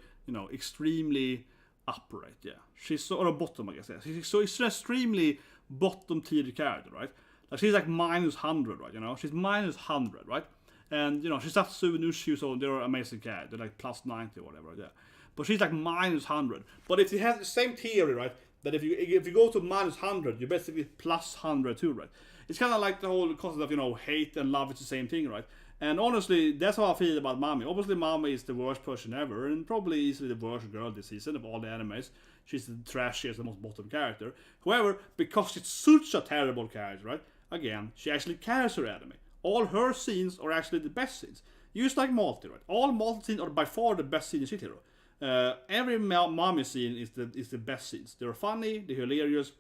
extremely upright. Yeah, she's so, or bottom, I guess. Yeah, she's an extremely bottom tier character, right? Like she's like -100, right? She's -100, right? And she's Tatsunushi, so they're amazing characters. They're like +90 or whatever, yeah. But she's like -100. But if you have the same theory, right? That if you go to -100, you're basically +100 too, right? It's kind of like the whole concept of hate and love is the same thing, right? And honestly, that's how I feel about Mami. Obviously, Mami is the worst person ever, and probably easily the worst girl this season of all the animes. She's the trashiest, the most bottom character. However, because she's such a terrible character, right? Again, she actually carries her anime. All her scenes are actually the best scenes. Just like Multi, right? All Multi scenes are by far the best scene in Shit Hero. Every Mami scene is the best scenes. They're funny, they're hilarious.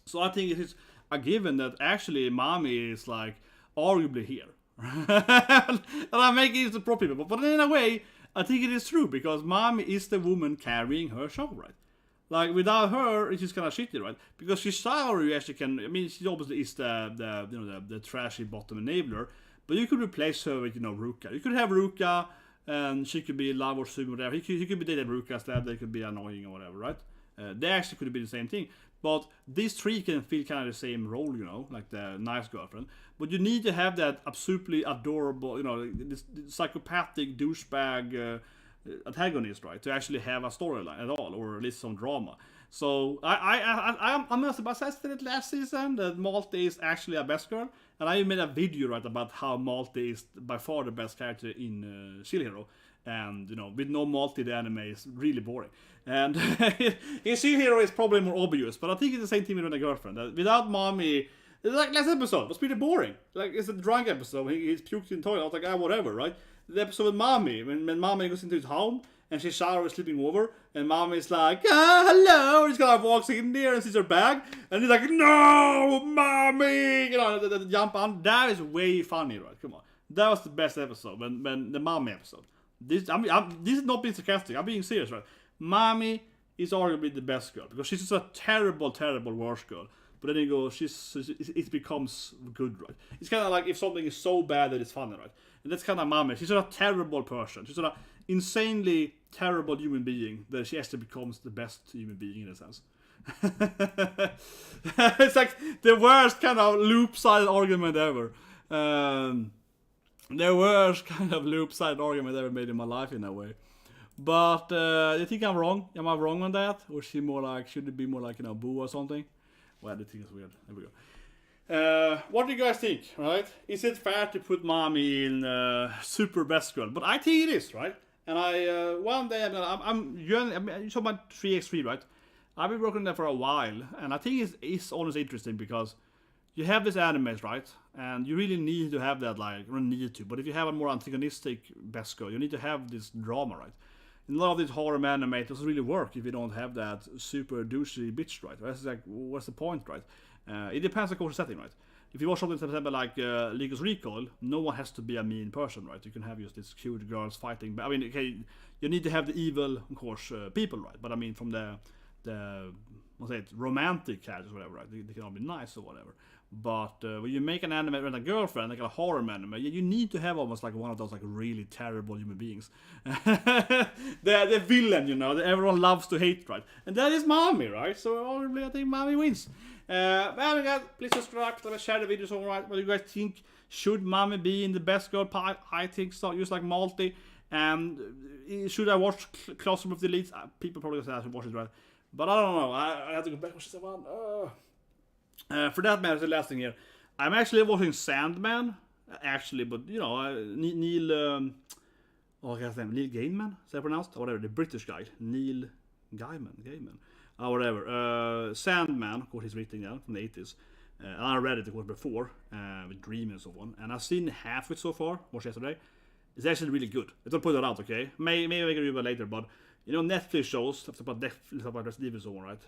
So I think it is a given that actually Mami is like arguably here. And I'm making it to pro people, but in a way, I think it is true because Mami is the woman carrying her show, right? Like without her, it's just kind of shitty, right? Because Shijou actually can. I mean, she obviously is the trashy bottom enabler, but you could replace her with Ruka. You could have Ruka, and she could be love or sumo, whatever. He could be dating Ruka instead. They could be annoying or whatever, right? They actually could be the same thing. But these three can feel kind of the same role, like the nice girlfriend. But you need to have that absolutely adorable, this psychopathic douchebag antagonist, right? To actually have a storyline at all, or at least some drama. So I'm I said it last season that Malte is actually a best girl, and I made a video right about how Malte is by far the best character in Shield Hero. And with no Malte, the anime is really boring. And in Shield Hero is probably more obvious, but I think it's the same thing with a girlfriend. Without Mami, it's like last episode was pretty boring. Like it's a drunk episode. He's puked in the toilet. I was like, whatever, right? The episode with Mami, when Mami goes into his home and Shijou is sleeping over, and Mami is like, hello. He's kind of walks in there and sees her bag, and he's like, no, Mami, the jump on. That is way funny, right? Come on, that was the best episode when the Mami episode. This is not being sarcastic. I'm being serious, right? Mami is arguably the best girl because she's just a terrible, terrible worst girl. But then you go, it becomes good, right? It's kind of like if something is so bad that it's funny, right? And that's kind of Mami. She's not a terrible person. She's not an insanely terrible human being that she actually becomes the best human being in a sense. It's like the worst kind of loop-sided argument ever. The worst kind of loop-sided argument ever made in my life in that way. But you think I'm wrong? Am I wrong on that? Or should it be more like Boo or something? Well, the thing is weird. There we go. What do you guys think, right? Is it fair to put Mami in super best girl? But I think it is, right? And one day I'm you saw my 3x3, right? I've been working on that for a while, and I think it's honestly interesting because you have this animes, right? And you really need to have that, but if you have a more antagonistic best girl, you need to have this drama, right? in a lot of these horror anime, it doesn't really work if you don't have that super douchey bitch, right? That's like, what's the point, right? It depends on course setting, right? If you watch something, for example, like League's Recoil, no one has to be a mean person, right? You can have just these cute girls fighting. But I mean, okay, you need to have the evil, of course, people, right? But I mean, from the what's it, romantic characters, whatever, right? They can all be nice or whatever. But when you make an anime with a girlfriend, like a horror anime, you need to have almost like one of those like really terrible human beings. the villain, you know, that everyone loves to hate, right? And that is Mami, right? So obviously I think Mami wins. But guys, please subscribe, share the videos, alright? What do you guys think? Should Mami be in the best girl part? I think so, just like Multi. Should I watch Classroom of the Elites? People probably say I should watch it, right? But I don't know. I have to go back and watch one. For that matter, the last thing here, I'm actually watching Sandman, actually, but you know, Neil, what's his name? Neil Gaiman, is that pronounced? Or whatever, the British guy, Neil Gaiman, whatever. Sandman, of course, he's written down from the 80s. And I read it, of course, before, with Dream and so on, and I've seen half of it so far, watched yesterday. It's actually really good. I don't put it out, okay? Maybe I can review it later, but you know, Netflix shows, stuff about Netflix, about Resident Evil, so on, right?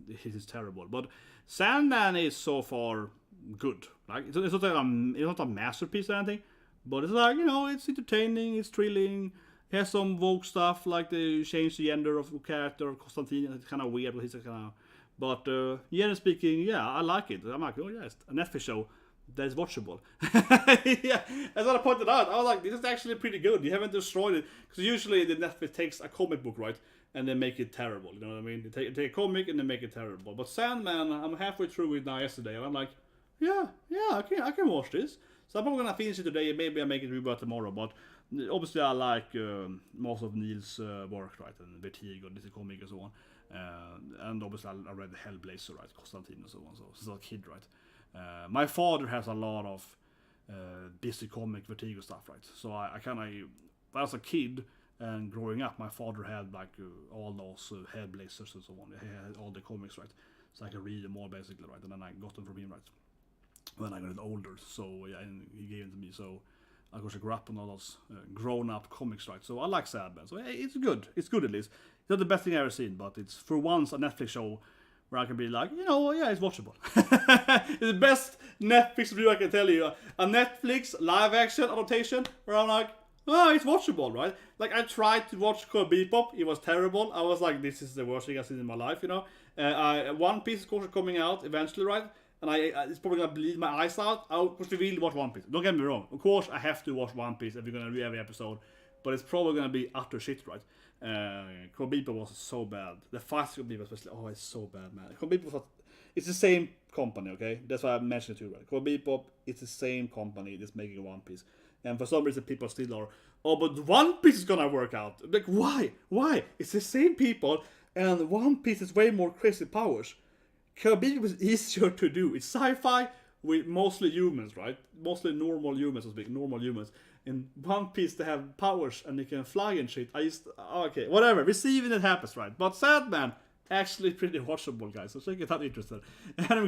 It is terrible. But Sandman is so far good. Like, it's not a masterpiece or anything, but it's like, you know, it's entertaining, it's thrilling. It has some Vogue stuff, like they change the gender of the character of Constantine. It's kind of weird, but he's kind of. But generally speaking, yeah, I like it. I'm like, oh yeah, it's a Netflix show that is watchable. Yeah, as I pointed out, I was like, this is actually pretty good. You haven't destroyed it, because usually the Netflix takes a comic book, right, and they make it terrible. You know what I mean? They take a comic and they make it terrible. But Sandman, I'm halfway through it now yesterday, and I'm like, yeah, I can watch this. So I'm probably gonna finish it today, and maybe I make it review tomorrow. But obviously, I like most of Neil's work, right, and Vertigo, DC Comic, and so on. And obviously, I read the Hellblazer, right, Constantine, and so on. So since I was a kid, right. My father has a lot of DC Comic Vertigo stuff, right? So I kind of, as a kid and growing up, my father had like all those Hellblazers and so on. He had all the comics, right? So I could read them all basically, right? And then I got them from him, right? When I got older, so yeah, and he gave them to me. So I got to grow up on all those grown-up comics, right? So I like Sandman. So it's good. It's good at least. It's not the best thing I've ever seen, but it's for once a Netflix show where I can be like, you know, yeah, it's watchable. It's the best Netflix review I can tell you. A Netflix live-action adaptation where I'm like, oh, it's watchable, right? Like, I tried to watch Cowboy Bebop. It was terrible. I was like, this is the worst thing I've seen in my life, you know? One Piece, of course, is coming out eventually, right? And it's probably going to bleed my eyes out. I'll really watch One Piece. Don't get me wrong. Of course, I have to watch One Piece if we're going to review every episode. But it's probably going to be utter shit, right? Cowboy Bebop was so bad. The fights Cowboy Bebop especially, oh, it's so bad, man. Cowboy Bebop, it's the same company, okay? That's why I mentioned it too, right? Cowboy Bebop, it's the same company that's making One Piece. And for some reason, people still are, oh, but One Piece is gonna work out. Like, why? Why? It's the same people, and One Piece is way more crazy powers. Cowboy Bebop is easier to do. It's sci-fi with mostly humans, right? Mostly normal humans, so to speak, normal humans. In One Piece, they have powers and they can fly and shit. Okay, whatever. We see when it happens, right? But Sandman, actually pretty watchable, guys. So check it out, interested. And